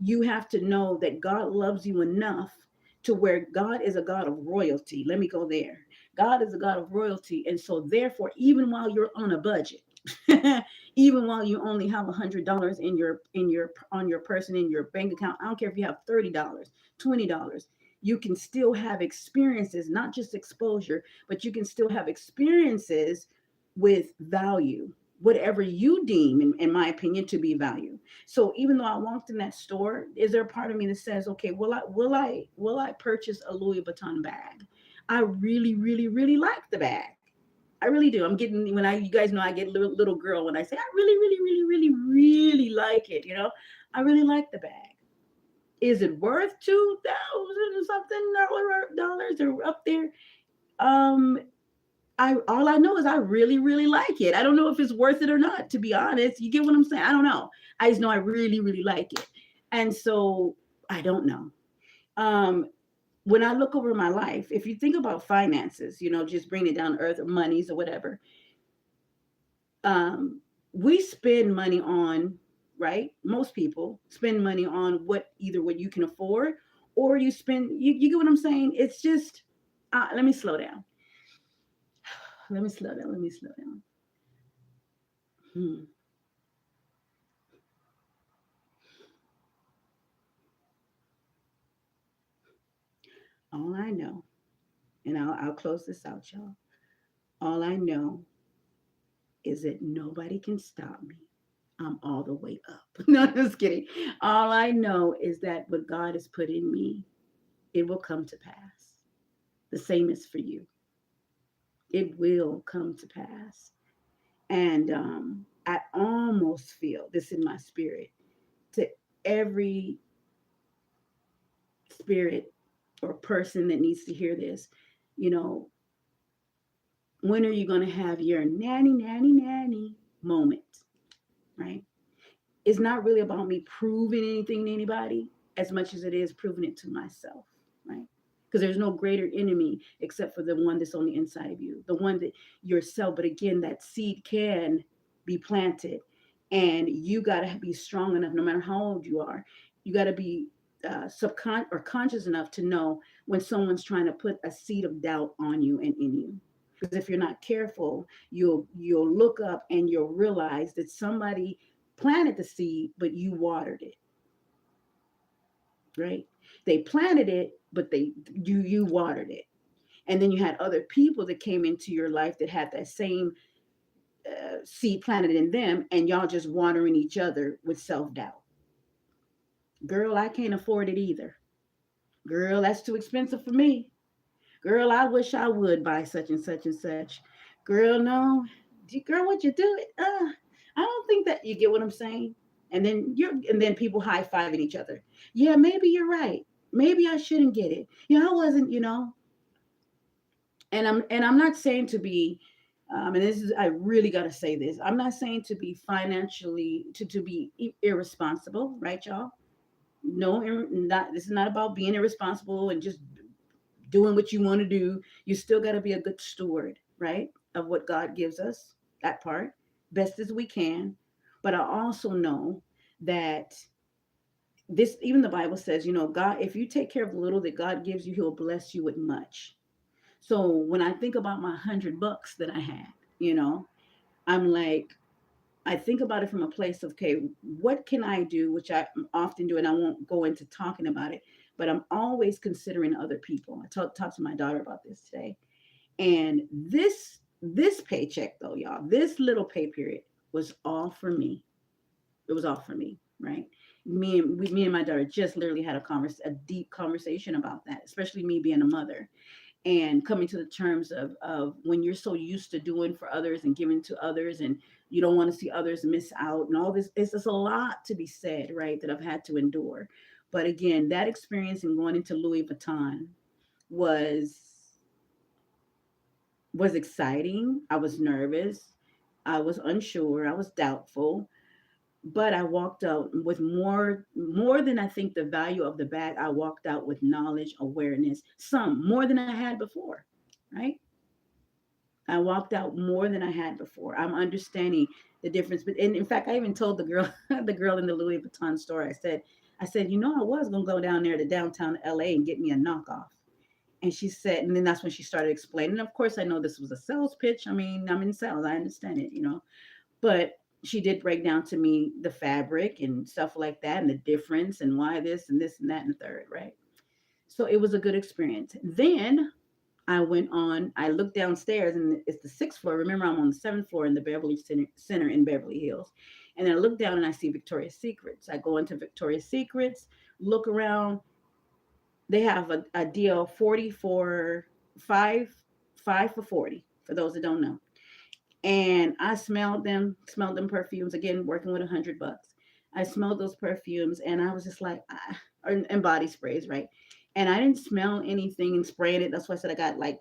You have to know that God loves you enough to where God is a God of royalty. Let me go there. God is a God of royalty. And so therefore, even while you're on a budget, even while you only have $100 in your on your person, in your bank account, I don't care if you have $30, $20, you can still have experiences, not just exposure, but you can still have experiences with value, whatever you deem, in my opinion, to be value. So even though I walked in that store, is there a part of me that says, okay, will I purchase a Louis Vuitton bag? I really, really, really like the bag. I really do. I'm getting, when you guys know, I get little girl when I say I really, really, really, really, really like it. I really like the bag. Is it worth 2,000 something dollars, or up there? Um, I all I know is I really, really like it. I don't know if it's worth it or not, to be honest. You get what I'm saying? I don't know. I just know I really, really like it. And so I don't know. Um, when I look over my life, if you think about finances, just bring it down to earth, or monies or whatever, um, we spend money on, right? Most people spend money on what you can afford, or you get what I'm saying? It's just, let me slow down. Let me slow down. Let me slow down. Hmm. All I know, and I'll close this out, y'all. All I know is that nobody can stop me. I'm all the way up. No, just kidding. All I know is that what God has put in me, it will come to pass. The same is for you. It will come to pass. And I almost feel this in my spirit, to every spirit or person that needs to hear this, you know, when are you going to have your nanny, nanny, nanny moment, right? It's not really about me proving anything to anybody as much as it is proving it to myself, right? because there's no greater enemy except for the one that's on the inside of you, the one that yourself. But again, that seed can be planted, and you got to be strong enough, no matter how old you are. You got to be or conscious enough to know when someone's trying to put a seed of doubt on you and in you. Because if you're not careful, you'll look up and you'll realize that somebody planted the seed, but you watered it, right? They planted it, but you watered it. And then you had other people that came into your life that had that same seed planted in them, and y'all just watering each other with self-doubt. Girl, I can't afford it either. Girl, that's too expensive for me. Girl, I wish I would buy such and such and such. Girl, no. Girl, what you do? I don't think that, you get what I'm saying. And then people high fiving each other. Yeah, maybe you're right. Maybe I shouldn't get it. Yeah, I wasn't. And I'm not saying to be, and this is, I really got to say this. I'm not saying to be financially to be irresponsible, right, y'all? No, not, this is not about being irresponsible and just doing what you want to do. You still got to be a good steward, right, of what God gives us, that part, best as we can. But I also know that this, even the Bible says, God, if you take care of the little that God gives you, He'll bless you with much. So when I think about my $100 that I had, you know, I'm like, I think about it from a place of, okay, what can I do, which I often do, and I won't go into talking about it, but I'm always considering other people. I talked to my daughter about this today. And this paycheck though, y'all, this little pay period was all for me. It was all for me, right? Me and my daughter just literally had a deep conversation about that, especially me being a mother and coming to the terms of when you're so used to doing for others and giving to others, and you don't want to see others miss out and all this. It's just a lot to be said, right, that I've had to endure. But again, that experience in going into Louis Vuitton was was exciting. I was nervous, I was unsure, I was doubtful, but I walked out with more than, I think, the value of the bag. I walked out with knowledge, awareness, some more than I had before, right? I walked out more than I had before. I'm understanding the difference. But and in fact, I even told the girl, the girl in the Louis Vuitton store, I said, I was gonna go down there to downtown LA and get me a knockoff. And she said, and then that's when she started explaining. Of course, I know this was a sales pitch. I mean, I'm in sales. I understand it. But she did break down to me the fabric and stuff like that and the difference and why this and that and the third, right? So it was a good experience. Then I looked downstairs and it's the sixth floor. Remember, I'm on the seventh floor in the Beverly Center in Beverly Hills. And then I look down and I see Victoria's Secrets. I go into Victoria's Secrets, look around. They have a deal 40 for 5 for 40, for those that don't know. And I smelled them perfumes, again, working with $100. I smelled those perfumes and I was just like, and body sprays, right? And I didn't smell anything and spraying it. That's why I said I got like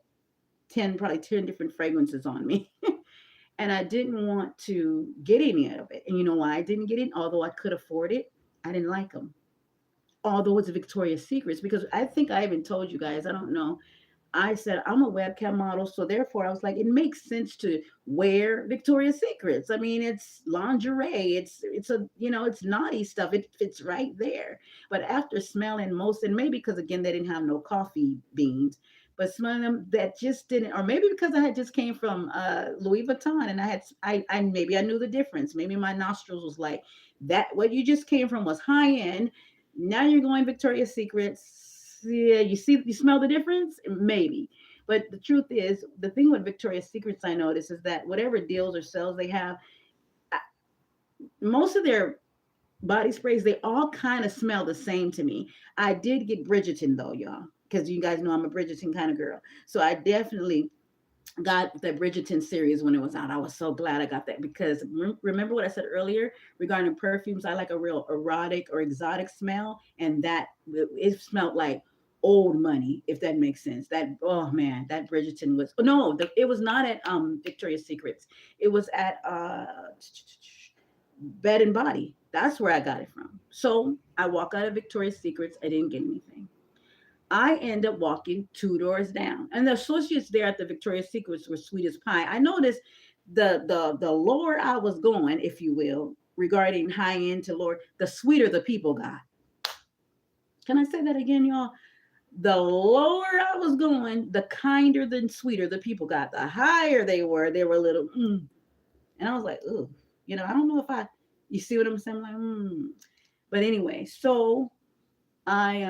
10, probably 10 different fragrances on me. And I didn't want to get any of it. And you know why I didn't get it? Although I could afford it, I didn't like them. Although it's Victoria's Secrets, because I think I even told you guys, I don't know, I said I'm a webcam model, so therefore I was like, it makes sense to wear Victoria's Secrets. I mean, it's lingerie, it's a it's naughty stuff. It fits right there. But after smelling most, and maybe because again they didn't have no coffee beans, but smelling them, that just didn't, or maybe because I had just came from Louis Vuitton and I maybe I knew the difference. Maybe my nostrils was like that. What you just came from was high end. Now you're going Victoria's Secrets. Yeah, you smell the difference? Maybe. But the truth is, the thing with Victoria's Secrets I notice is that whatever deals or sales they have, most of their body sprays, they all kind of smell the same to me. I did get Bridgerton though, y'all, because you guys know I'm a Bridgerton kind of girl. So I definitely got the Bridgerton series when it was out. I was so glad I got that because remember what I said earlier regarding perfumes? I like a real erotic or exotic smell, and that it smelled like old money, if that makes sense. That, oh man, that Bridgerton was, no, it was not at Victoria's Secrets. It was at Bed and Body. That's where I got it from. So I walk out of Victoria's Secrets. I didn't get anything. I end up walking two doors down, and the associates there at the Victoria's Secrets were sweet as pie. I noticed the lower I was going, if you will, regarding high end to lower, the sweeter the people got. Can I say that again, y'all? The lower I was going, the kinder than sweeter the people got. The higher they were a little, and I was like, ooh, I don't know if you see what I'm saying? I'm like, But anyway, so I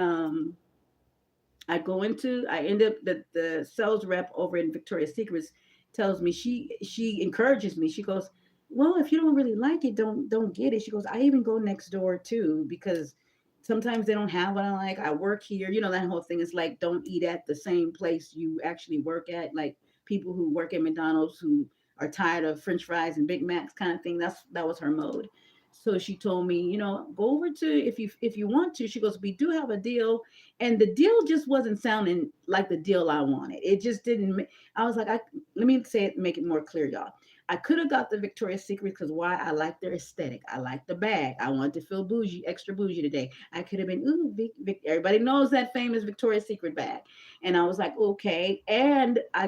I end up the sales rep over in Victoria's Secrets tells me she encourages me. She goes, well, if you don't really like it, don't get it. She goes, I even go next door too because sometimes they don't have what I like. I work here. That whole thing is like don't eat at the same place you actually work at. Like people who work at McDonald's who are tired of French fries and Big Macs kind of thing. That was her mode. So she told me, go over to if you want to. She goes, we do have a deal, and the deal just wasn't sounding like the deal I wanted. It just didn't. I was like, let me say it, make it more clear, y'all. I could have got the Victoria's Secret because why? I like their aesthetic. I like the bag. I wanted to feel bougie, extra bougie today. I could have been, ooh, everybody knows that famous Victoria's Secret bag. And I was like, okay. And I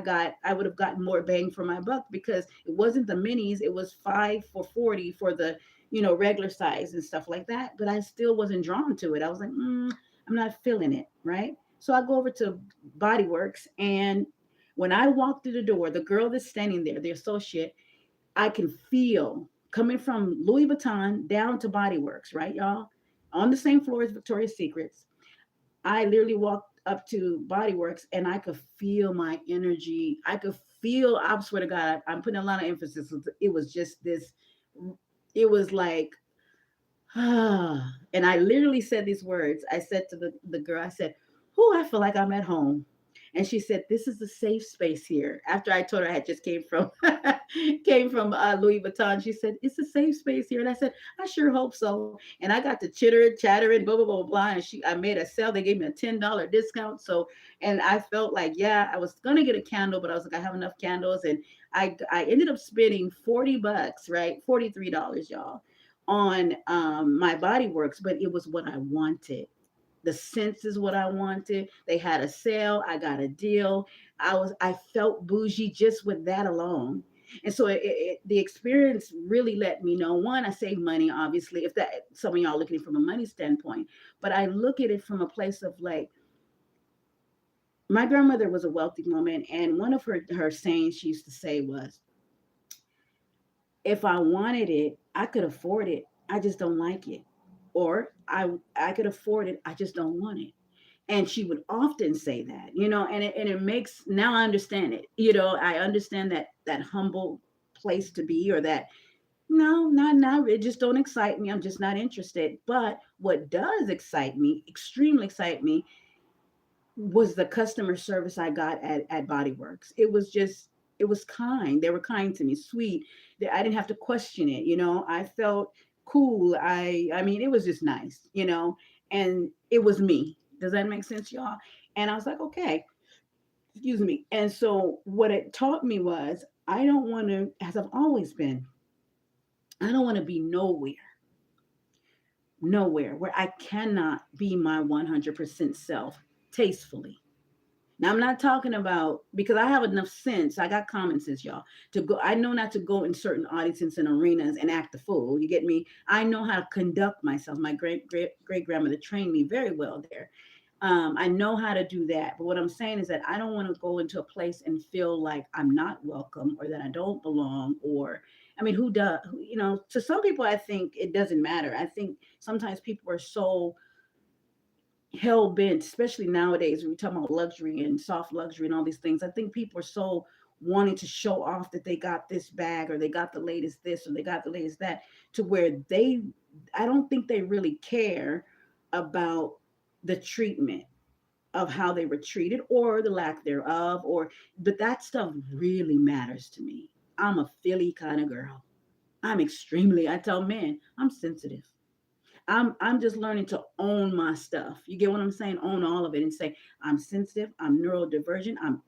would have gotten more bang for my buck because it wasn't the minis. It was 5 for $40 for the, regular size and stuff like that. But I still wasn't drawn to it. I was like, I'm not feeling it, right? So I go over to Body Works, and when I walk through the door, the girl that's standing there, the associate, I can feel coming from Louis Vuitton down to Body Works, right, y'all? On the same floor as Victoria's Secrets. I literally walked up to Body Works and I could feel my energy. I could feel, I swear to God, I'm putting a lot of emphasis. It was just this, it was like, and I literally said these words. I said to the girl, I said, I feel like I'm at home. And she said, this is a safe space here. After I told her I had just came from Louis Vuitton, she said, it's a safe space here. And I said, I sure hope so. And I got to chattering, blah, blah, blah, blah, blah. And I made a sale. They gave me a $10 discount. So, and I felt like, yeah, I was going to get a candle, but I was like, I have enough candles. And I ended up spending $40, right? $43, y'all, on my Body Works, but it was what I wanted. The scents is what I wanted. They had a sale. I got a deal. I felt bougie just with that alone. And so the experience really let me know, one, I save money, obviously, if that some of y'all looking at it from a money standpoint, but I look at it from a place of like, my grandmother was a wealthy woman, and one of her sayings she used to say was, if I wanted it, I could afford it. I just don't like it. Or I could afford it. I just don't want it. And she would often say that, and it makes, now I understand it. I understand that humble place to be, or that, no, not it just don't excite me. I'm just not interested. But what does excite me, extremely excite me, was the customer service I got at Body Works. It was kind. They were kind to me, sweet. I didn't have to question it. I felt cool. I mean, it was just nice, and it was me. Does that make sense, y'all? And I was like, okay, excuse me. And so what it taught me was I don't want to, as I've always been, I don't want to be nowhere where I cannot be my 100% self tastefully. Now I'm not talking about, because I have enough sense. I got common sense, y'all, to go. I know not to go in certain audiences and arenas and act the fool. You get me? I know how to conduct myself. My great grandmother trained me very well there. I know how to do that. But what I'm saying is that I don't want to go into a place and feel like I'm not welcome or that I don't belong. Or, I mean, who does? To some people, I think it doesn't matter. I think sometimes people are so hell bent, especially nowadays when we talk about luxury and soft luxury and all these things. I think people are so wanting to show off that they got this bag or they got the latest this or they got the latest that, to where I don't think they really care about the treatment of how they were treated or the lack thereof, but that stuff really matters to me. I'm a Philly kind of girl. I tell men, I'm sensitive. I'm just learning to own my stuff. You get what I'm saying? Own all of it and say, I'm sensitive, I'm neurodivergent, I'm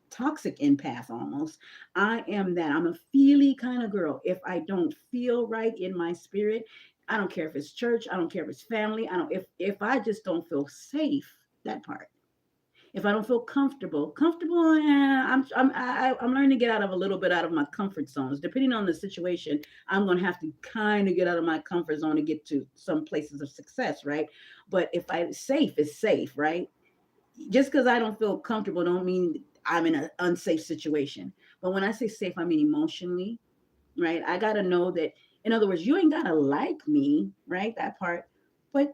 toxic empath almost. I am that. I'm a feely kind of girl. If I don't feel right in my spirit, I don't care if it's church, I don't care if it's family, I don't if I just don't feel safe, that part. If I don't feel comfortable, I'm learning to get out of a little bit out of my comfort zones. Depending on the situation, I'm gonna have to kind of get out of my comfort zone to get to some places of success, right? But if I safe is safe, right? Just because I don't feel comfortable, don't mean I'm in an unsafe situation. But when I say safe, I mean emotionally, right? I gotta know that. In other words, you ain't gotta like me, right? That part, but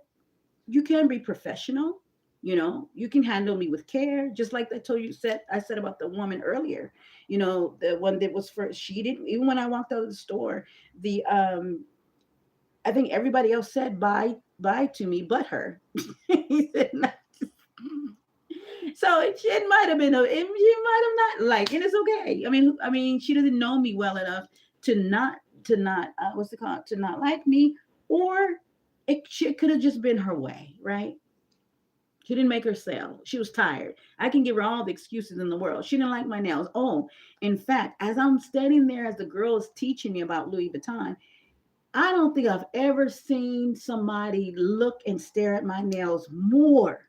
you can be professional. You can handle me with care, just like I said about the woman earlier. The one that was first, she didn't, even when I walked out of the store, the I think everybody else said bye to me but her. He said not. So it might have been she might have not liked, and it's okay. I mean, she doesn't know me well enough to not what's it called, to not like me, or it could have just been her way, right? She didn't make her sale. She was tired. I can give her all the excuses in the world. She didn't like my nails. Oh, in fact, as I'm standing there, as the girl is teaching me about Louis Vuitton, I don't think I've ever seen somebody look and stare at my nails more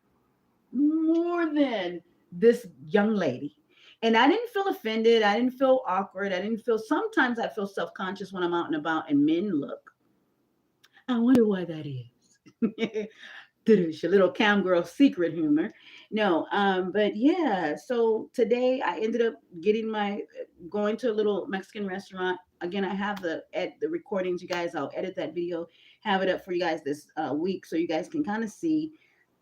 than this young lady. And I didn't feel offended. I didn't feel awkward. I didn't feel, sometimes I feel self conscious when I'm out and about and men look. I wonder why that is. Your little cam girl secret humor. No, but yeah. So today I ended up going to a little Mexican restaurant. Again, I have the recordings. You guys, I'll edit that video, have it up for you guys this week, so you guys can kind of see.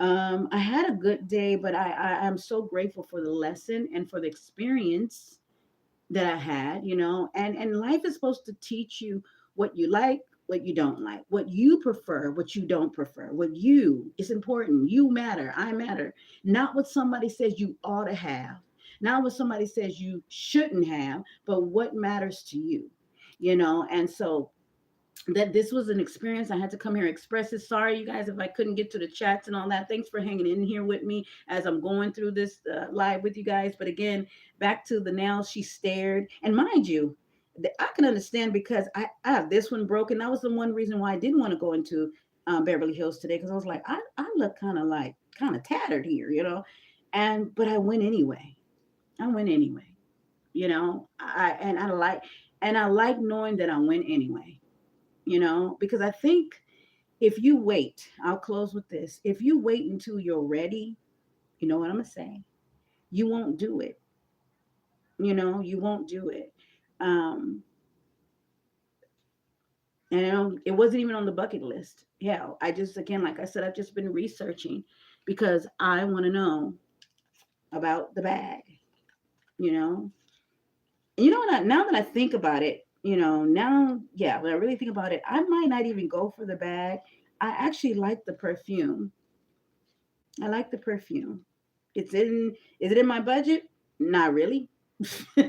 I had a good day, but I'm so grateful for the lesson and for the experience that I had, and life is supposed to teach you what you like, what you don't like, what you prefer, what you don't prefer, what you is important. You matter, I matter. Not what somebody says you ought to have, not what somebody says you shouldn't have, but what matters to you, and so that this was an experience. I had to come here and express it. Sorry, you guys, if I couldn't get to the chats and all that. Thanks for hanging in here with me as I'm going through this live with you guys. But again, back to the nails, she stared. And mind you, I can understand because I have this one broken. That was the one reason why I didn't want to go into Beverly Hills today, because I was like, I look kind of tattered here, but I went anyway. I went anyway, and I like knowing that I went anyway, because I think if you wait, I'll close with this. If you wait until you're ready, you know what I'm going to say? You won't do it. You won't do it. Um, and it wasn't even on the bucket list. Hell, I just, again, like I said, I've just been researching because I want to know about the bag, you know? And you know what? Now that I think about it, now, yeah, when I really think about it, I might not even go for the bag. I actually like the perfume. I like the perfume. Is it in my budget? Not really.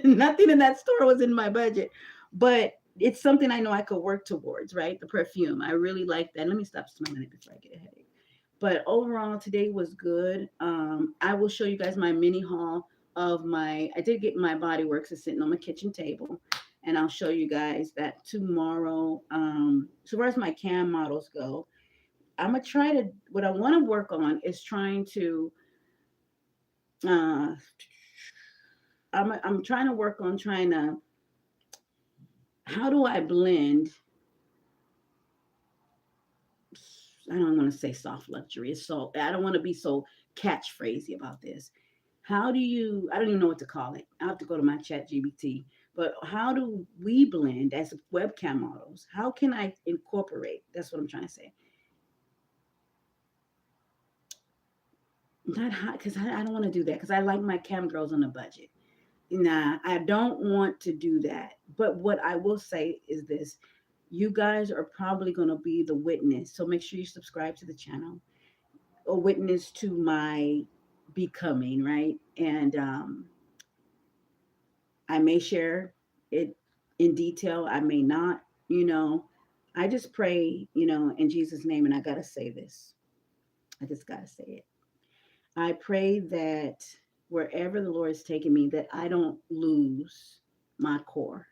Nothing in that store was in my budget, but it's something I know I could work towards, right? The perfume. I really like that. Let me stop smelling it before I get a headache. But overall, today was good. I will show you guys my mini haul I did get my body works is sitting on my kitchen table. And I'll show you guys that tomorrow. So far as my cam models go, what I want to work on is trying to, uh, I'm trying to work on trying to, how do I blend, I don't want to say soft luxury. I don't want to be so catchphrasy about this. I don't even know what to call it. I have to go to my chat GBT. But how do we blend as webcam models? How can I incorporate? That's what I'm trying to say. Not hot, because I don't want to do that, because I like my cam girls on a budget. Nah, I don't want to do that. But what I will say is this: you guys are probably going to be the witness. So make sure you subscribe to the channel, a witness to my becoming, right? And I may share it in detail, I may not, you know. I just pray, in Jesus' name, and I got to say this. I just got to say it. I pray that wherever the Lord is taking me, that I don't lose my core.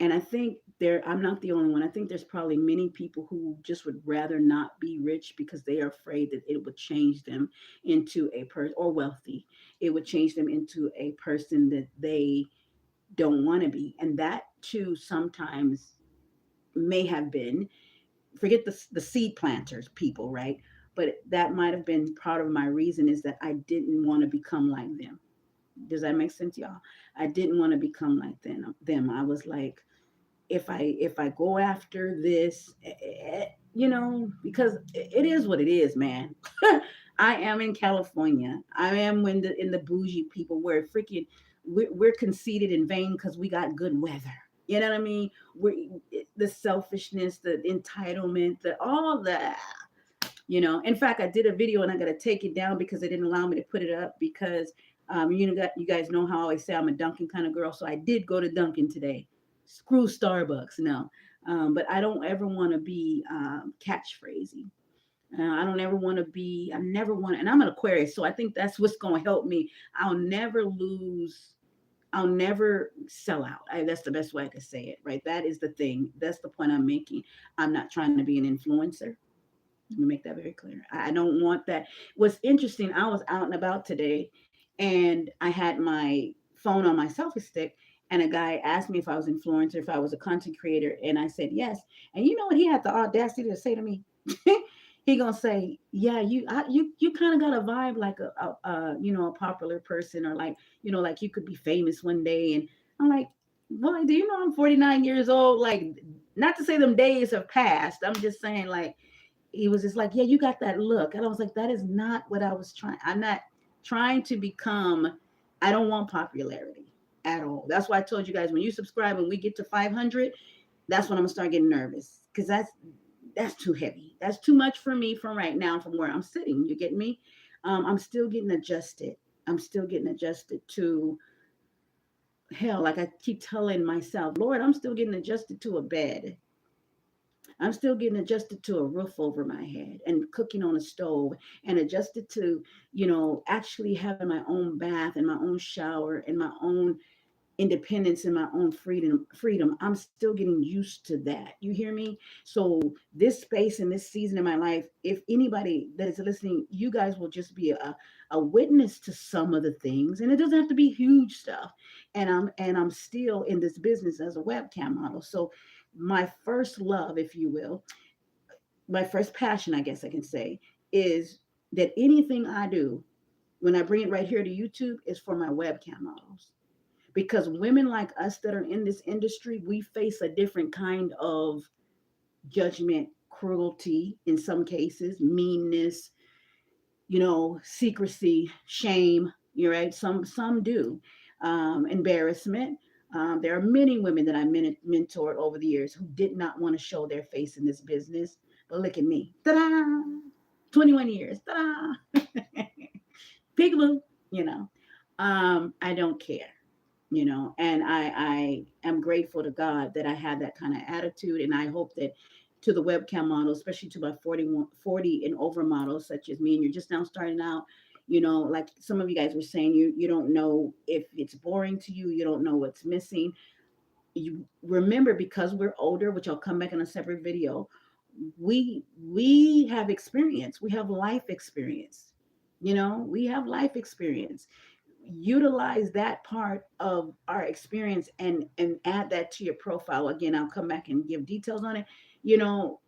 And I think I'm not the only one. I think there's probably many people who just would rather not be rich because they are afraid that it would change them into a person, or wealthy. It would change them into a person that they don't want to be. And that too sometimes may have been, forget the seed planters people, right? But that might have been part of my reason, is that I didn't want to become like them. Does that make sense, y'all? I didn't want to become like them. I was like, if I go after this, because it is what it is, man. I am in California. I am in the bougie people where freaking we're conceited and vain because we got good weather. You know what I mean? The selfishness, the entitlement, the all that. In fact, I did a video and I got to take it down because they didn't allow me to put it up because you guys know how I always say I'm a Dunkin' kind of girl. So I did go to Dunkin' today. Screw Starbucks, no. But I don't ever want to be catchphrasy. I don't ever want to be, I never want to, and I'm an Aquarius, so I think that's what's going to help me. I'll never lose, I'll never sell out. That's the best way I could say it, right? That is the thing. That's the point I'm making. I'm not trying to be an influencer. Let me make that very clear. I don't want that. What's interesting, I was out and about today and I had my phone on my selfie stick, and a guy asked me if I was an influencer, if I was a content creator, and I said yes. And you know what he had the audacity to say to me? He gonna say, "Yeah, you kind of got a vibe like a popular person, or like like you could be famous one day." And I'm like, "Boy, do you know I'm 49 years old? Like, not to say them days have passed. I'm just saying, like." He was just like, "Yeah, you got that look." And I was like, that is not what I was trying. I'm not trying to become, I don't want popularity at all. That's why I told you guys, when you subscribe and we get to 500, that's when I'm gonna start getting nervous, because that's too heavy. That's too much for me from right now, from where I'm sitting. You get me? I'm still getting adjusted. I'm still getting adjusted to, hell, like I keep telling myself, Lord, I'm still getting adjusted to a bed. I'm still getting adjusted to a roof over my head and cooking on a stove, and adjusted to, actually having my own bath and my own shower and my own independence and my own freedom. I'm still getting used to that. You hear me? So this space and this season in my life, if anybody that is listening, you guys will just be a witness to some of the things, and it doesn't have to be huge stuff. And I'm still in this business as a webcam model. So my first love, if you will, my first passion, I guess I can say, is that anything I do, when I bring it right here to YouTube, is for my webcam models. Because women like us that are in this industry, we face a different kind of judgment, cruelty in some cases, meanness, secrecy, shame. You're right. Some do, embarrassment. There are many women that I mentored over the years who did not want to show their face in this business, but look at me, ta-da! 21 years, ta-da! Peekaboo, you know. I don't care, and I am grateful to God that I had that kind of attitude, and I hope that to the webcam models, especially to my 40 and over models such as me, and you're just now starting out, like some of you guys were saying, you don't know if it's boring to you, you don't know what's missing. You remember, because we're older, which I'll come back in a separate video, we have experience, we have life experience, we have life experience. Utilize that part of our experience and add that to your profile. Again, I'll come back and give details on it.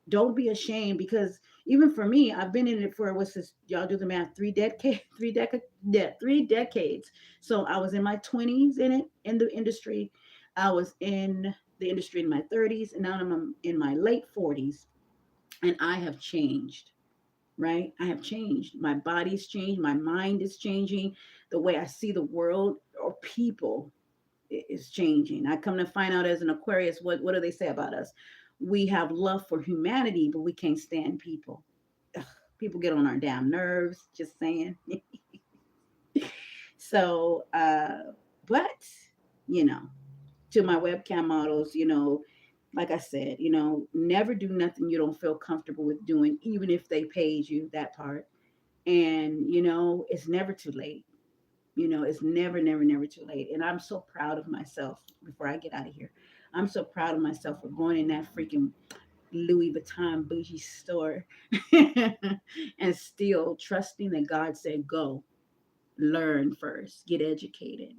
Don't be ashamed, because even for me, I've been in it for, what's this, y'all do the math, 3 decades, 3 decades, yeah, 3 decades. So I was in my 20s in the industry. I was in the industry in my 30s, and now I'm in my late 40s, and I have changed, right? I have changed. My body's changed. My mind is changing. The way I see the world or people is changing. I come to find out, as an Aquarius, what do they say about us? We have love for humanity, but we can't stand people. Ugh, people get on our damn nerves, just saying. So, but, you know, to my webcam models, like I said, never do nothing you don't feel comfortable with doing, even if they paid you that part. And, it's never too late. It's never, never, never too late. And I'm so proud of myself before I get out of here. I'm so proud of myself for going in that freaking Louis Vuitton bougie store and still trusting that God said, go, learn first, get educated,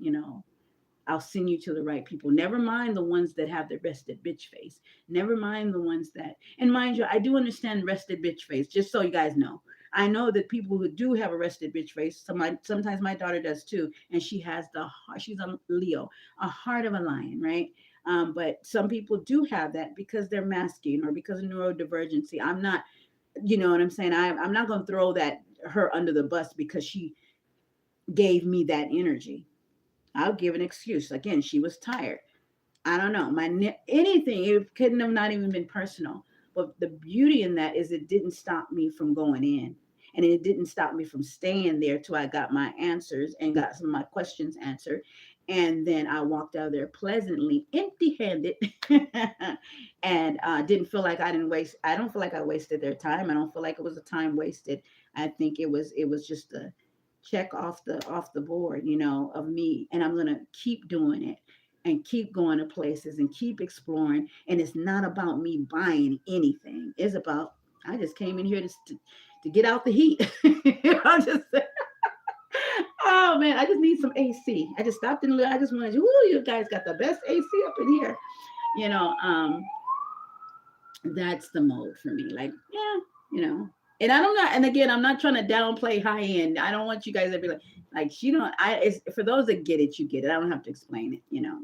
I'll send you to the right people. Never mind the ones that have the rested bitch face. Never mind the ones that, and mind you, I do understand rested bitch face, just so you guys know. I know that people who do have a rested bitch face, sometimes my daughter does too, and she has the heart, she's a Leo, a heart of a lion, right? But some people do have that because they're masculine or because of neurodivergency. I'm not, you know what I'm saying? I'm not going to throw that her under the bus because she gave me that energy. I'll give an excuse. Again, she was tired. I don't know. Anything. It couldn't have not even been personal. But the beauty in that is it didn't stop me from going in. And it didn't stop me from staying there till I got my answers and got some of my questions answered. And then I walked out of there pleasantly, empty-handed, and didn't feel like I didn't waste. I don't feel like I wasted their time. I don't feel like it was a time wasted. I think it was just a check off the board, of me. And I'm gonna keep doing it and keep going to places and keep exploring. And it's not about me buying anything. It's about I just came in here to get out the heat. I just oh man, I just need some AC. I just stopped and I just wanted you guys got the best AC up in here. You know, um, that's the mode for me. Like, yeah, you know. And I don't know. And again, I'm not trying to downplay high end. I don't want you guys to be like she don't. It's for those that get it, you get it. I don't have to explain it.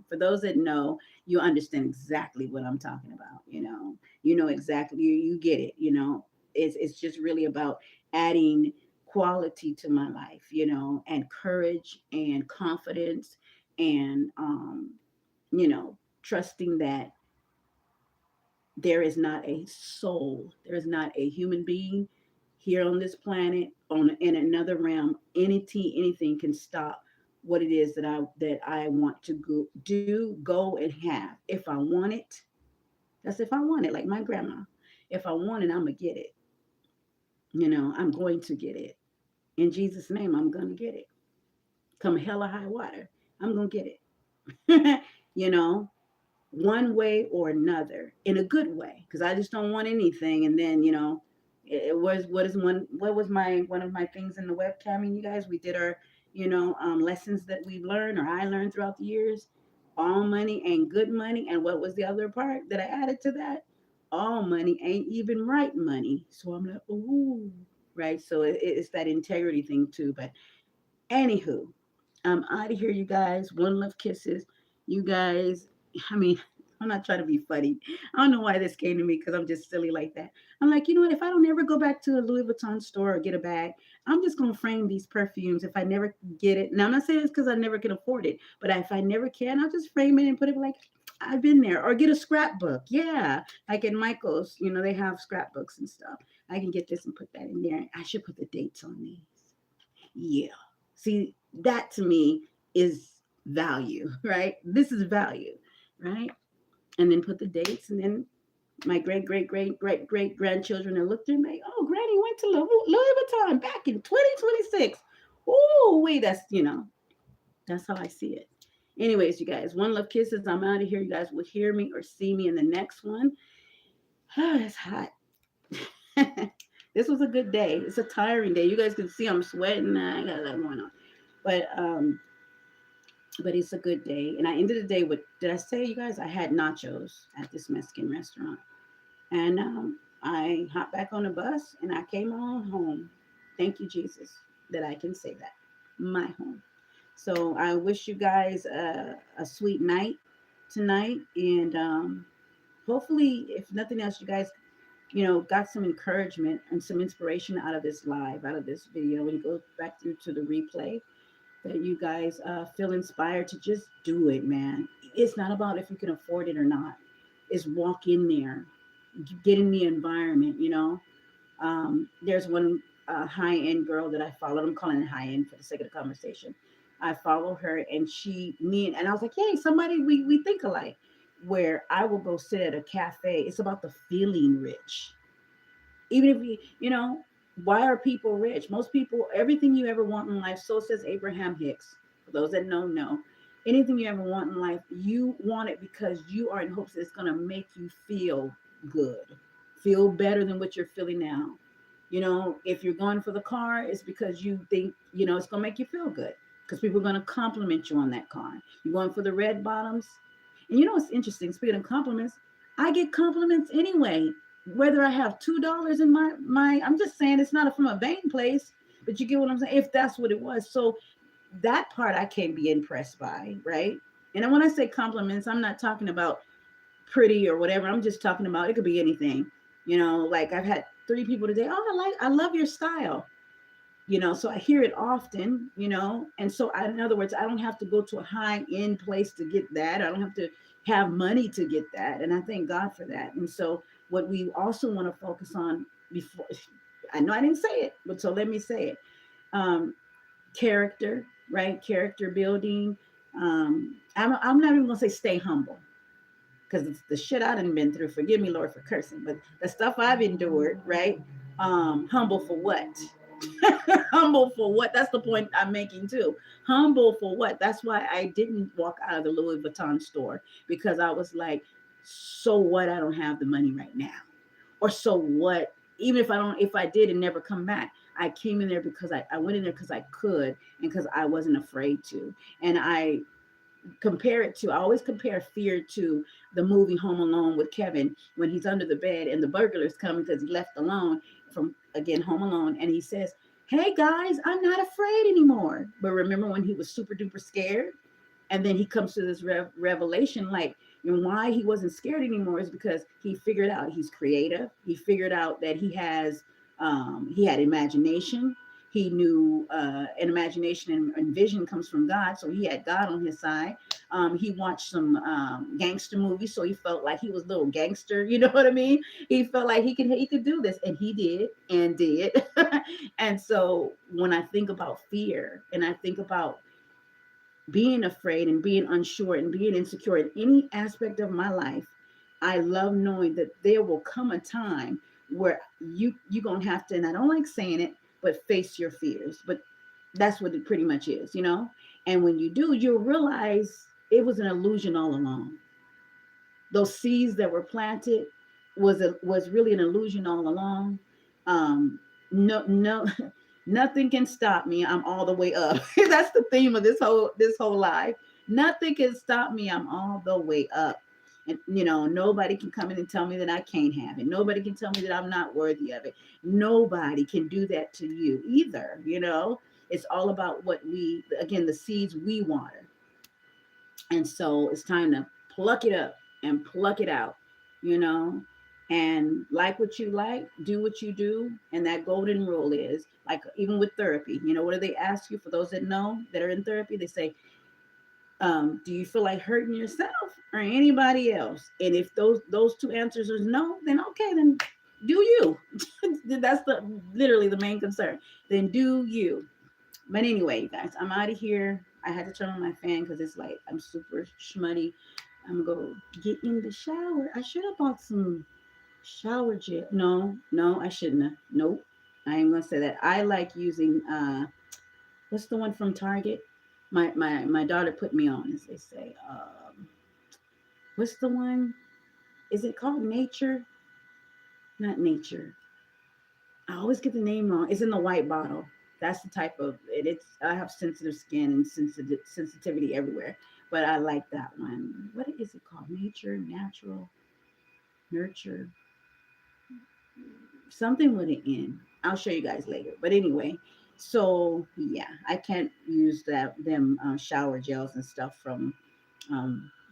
For those that know, you understand exactly what I'm talking about. You know exactly. You get it. It's just really about adding quality to my life. And courage and confidence and trusting that there is not a soul, there is not a human being here on this planet, on in another realm, anything can stop what it is that I want to go and have. If I want it, that's if I want it, like my grandma. If I want it, I'm gonna get it. I'm going to get it. In Jesus' name, I'm gonna get it. Come hell or high water, I'm gonna get it. you know, one way or another in a good way, because I just don't want anything. And then it was what was my one of my things in the webcamming, you guys. We did our lessons that we've learned or I learned throughout the years. All money ain't good money. And what was the other part that I added to that? All money ain't even right money. So I'm like, ooh, right. So it's that integrity thing too. But anywho, I'm out of here, you guys. One love kisses. You guys, I mean, I'm not trying to be funny. I don't know why this came to me because I'm just silly like that. I'm like, you know what? If I don't ever go back to a Louis Vuitton store or get a bag, I'm just going to frame these perfumes if I never get it. Now, I'm not saying it's because I never can afford it, but if I never can, I'll just frame it and put it like, I've been there. Or get a scrapbook. Yeah. Like at Michael's, they have scrapbooks and stuff. I can get this and put that in there. I should put the dates on these. Yeah. See, that to me is value, right? This is value, right? And then put the dates, and then my great grandchildren are looked at me. Oh, Granny went to Louis Vuitton back in 2026. Oh, wait, that's how I see it. Anyways, you guys, one love kisses. I'm out of here. You guys will hear me or see me in the next one. Oh, it's hot. This was a good day. It's a tiring day. You guys can see I'm sweating. I got a lot going on. But it's a good day. And I ended the day with, did I say, you guys, I had nachos at this Mexican restaurant. And I hopped back on the bus and I came on home. Thank you, Jesus, that I can say that. My home. So I wish you guys a sweet night tonight. And hopefully, if nothing else, you guys got some encouragement and some inspiration out of this live, out of this video. When you go back through to the replay, that you guys feel inspired to just do it, man. It's not about if you can afford it or not. It's walk in there, get in the environment. There's one high-end girl that I followed. I'm calling it high-end for the sake of the conversation. I follow her, and and I was like, hey, somebody we think alike. Where I will go sit at a cafe. It's about the feeling rich. Even if why are people rich? Most people, everything you ever want in life, so says Abraham Hicks. For those that know, Anything you ever want in life, you want it because you are in hopes that it's going to make you feel good, feel better than what you're feeling now. If you're going for the car, it's because you think, it's going to make you feel good because people are going to compliment you on that car. You're going for the red bottoms. And it's interesting. Speaking of compliments, I get compliments anyway, whether I have $2 in I'm just saying it's not from a vain place, but you get what I'm saying? If that's what it was. So that part I can't be impressed by, right? And when I say compliments, I'm not talking about pretty or whatever. I'm just talking about it could be anything. Like I've had 3 people today. Oh, I love your style. So I hear it often. And so in other words, I don't have to go to a high end place to get that. I don't have to have money to get that. And I thank God for that. And so what we also want to focus on before, I know I didn't say it, but so let me say it. Um, Character, right? Character building. I'm not even gonna say stay humble because it's the shit I done been through. Forgive me, Lord, for cursing, but the stuff I've endured, right? Humble for what? Humble for what? That's the point I'm making too. Humble for what? That's why I didn't walk out of the Louis Vuitton store because I was like, so what? I don't have the money right now, or so what? Even if I did and never come back, I came in there because I went in there because I could and because I wasn't afraid to. And I always compare fear to the movie Home Alone with Kevin when he's under the bed and the burglars come because he left alone from, again, Home Alone. And he says, hey guys, I'm not afraid anymore. But remember when he was super duper scared? And then he comes to this revelation, like, why he wasn't scared anymore is because he figured out he's creative. He figured out that he had imagination. He knew an imagination and vision comes from God, so he had God on his side. He watched some gangster movies, so he felt like he was a little gangster. You know what I mean? He felt like he could do this, and he did and did. And so when I think about fear, and I think about being afraid and being unsure and being insecure in any aspect of my life, I love knowing that there will come a time where you're gonna have to, and I don't like saying it, but face your fears. But that's what it pretty much is. And when you do, you'll realize it was an illusion all along. Those seeds that were planted was really an illusion all along. No, no, nothing can stop me. I'm all the way up. That's the theme of this whole life. Nothing can stop me. I'm all the way up. And nobody can come in and tell me that I can't have it. Nobody can tell me that I'm not worthy of it. Nobody can do that to you either. It's all about the seeds we water. And so it's time to pluck it up and pluck it out, you know, and like what you like, do what you do. And that golden rule is like, even with therapy, what do they ask you for those that know that are in therapy? They say, do you feel like hurting yourself or anybody else? And if those two answers is no, then okay, then do you. That's literally the main concern. Then do you. But anyway, you guys, I'm out of here. I had to turn on my fan because it's like I'm super schmutty. I'm gonna go get in the shower. I should have bought some shower gel. No, no, I shouldn't have. Nope. I ain't gonna say that. I like using what's the one from Target? My daughter put me on, as they say. What's the one? Is it called Nature? Not Nature. I always get the name wrong. It's in the white bottle. That's the type of it. I have sensitive skin and sensitivity everywhere, but I like that one. What is it called? Nature, natural, nurture, something with an N. I'll show you guys later. But anyway, so yeah, I can't use them shower gels and stuff from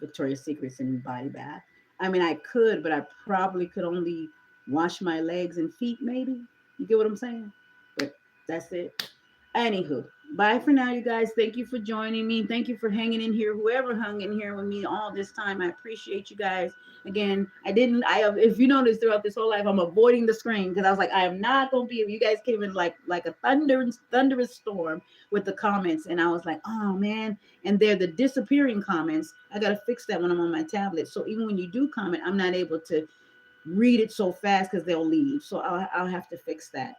Victoria's Secrets and Body Bath. I mean, I could, but I probably could only wash my legs and feet, maybe. You get what I'm saying? But that's it. Anywho, bye for now, you guys. Thank you for joining me. Thank you for hanging in here. Whoever hung in here with me all this time, I appreciate you guys. Again, if you notice throughout this whole life, I'm avoiding the screen because I was like, I am not gonna be. You guys came in like a thunderous storm with the comments, and I was like, oh man. And they're the disappearing comments. I gotta fix that when I'm on my tablet. So even when you do comment, I'm not able to read it so fast because they'll leave. So I'll have to fix that.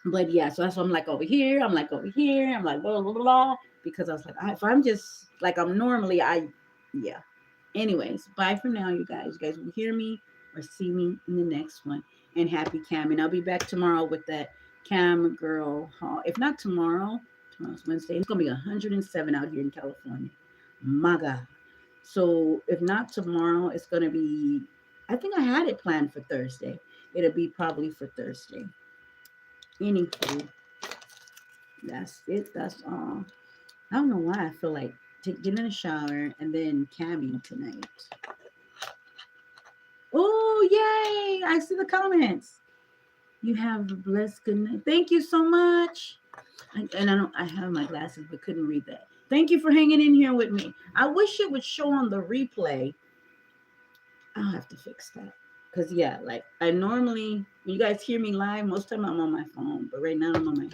But yeah, so that's why I'm like over here. I'm like over here. I'm like blah blah blah, blah because I was like, if I'm just like I'm normally, yeah. Anyways, bye for now, you guys. You guys will hear me or see me in the next one. And happy cam, and I'll be back tomorrow with that cam girl haul. If not tomorrow, tomorrow's Wednesday. It's gonna be 107 out here in California. My God. So if not tomorrow, it's gonna be. I think I had it planned for Thursday. It'll be probably for Thursday. Anywho, that's it. That's all. I don't know why I feel like getting in a shower and then camming tonight. Oh, yay! I see the comments. You have a blessed good night. Thank you so much. And I don't. I have my glasses, but couldn't read that. Thank you for hanging in here with me. I wish it would show on the replay. I'll have to fix that. Cause yeah, like I normally, when you guys hear me live, most of the time I'm on my phone, but right now I'm on my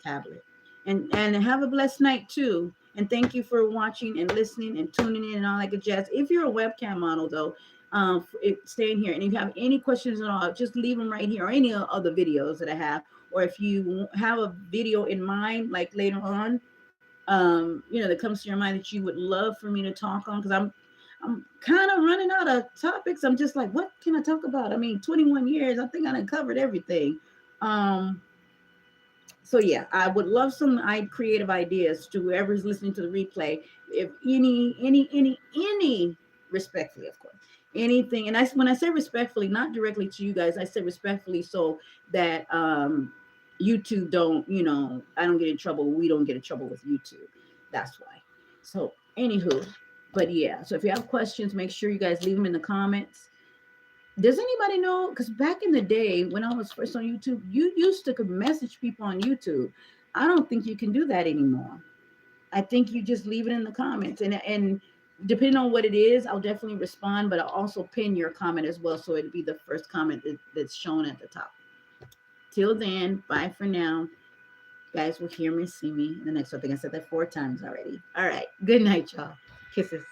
tablet. And have a blessed night too. And thank you for watching and listening and tuning in and all that good jazz. If you're a webcam model though, stay in here. And if you have any questions at all, just leave them right here or any other videos that I have. Or if you have a video in mind, like later on, that comes to your mind that you would love for me to talk on, because I'm kind of running out of topics. I'm just like, what can I talk about? I mean, 21 years, I think I done covered everything. Um, so yeah, I would love some creative ideas to whoever's listening to the replay. If any, respectfully, of course, anything. And when I say respectfully, not directly to you guys, I say respectfully so that YouTube don't, I don't get in trouble. We don't get in trouble with YouTube. That's why. So anywho, but yeah. So if you have questions, make sure you guys leave them in the comments. Does anybody know? Because back in the day when I was first on YouTube, you used to could message people on YouTube. I don't think you can do that anymore. I think you just leave it in the comments, and depending on what it is, I'll definitely respond. But I'll also pin your comment as well, so it'll be the first comment that's shown at the top. Till then, bye for now. Guys will hear me, see me in the next one. I think I said that 4 times already. All right. Good night, y'all. Kisses.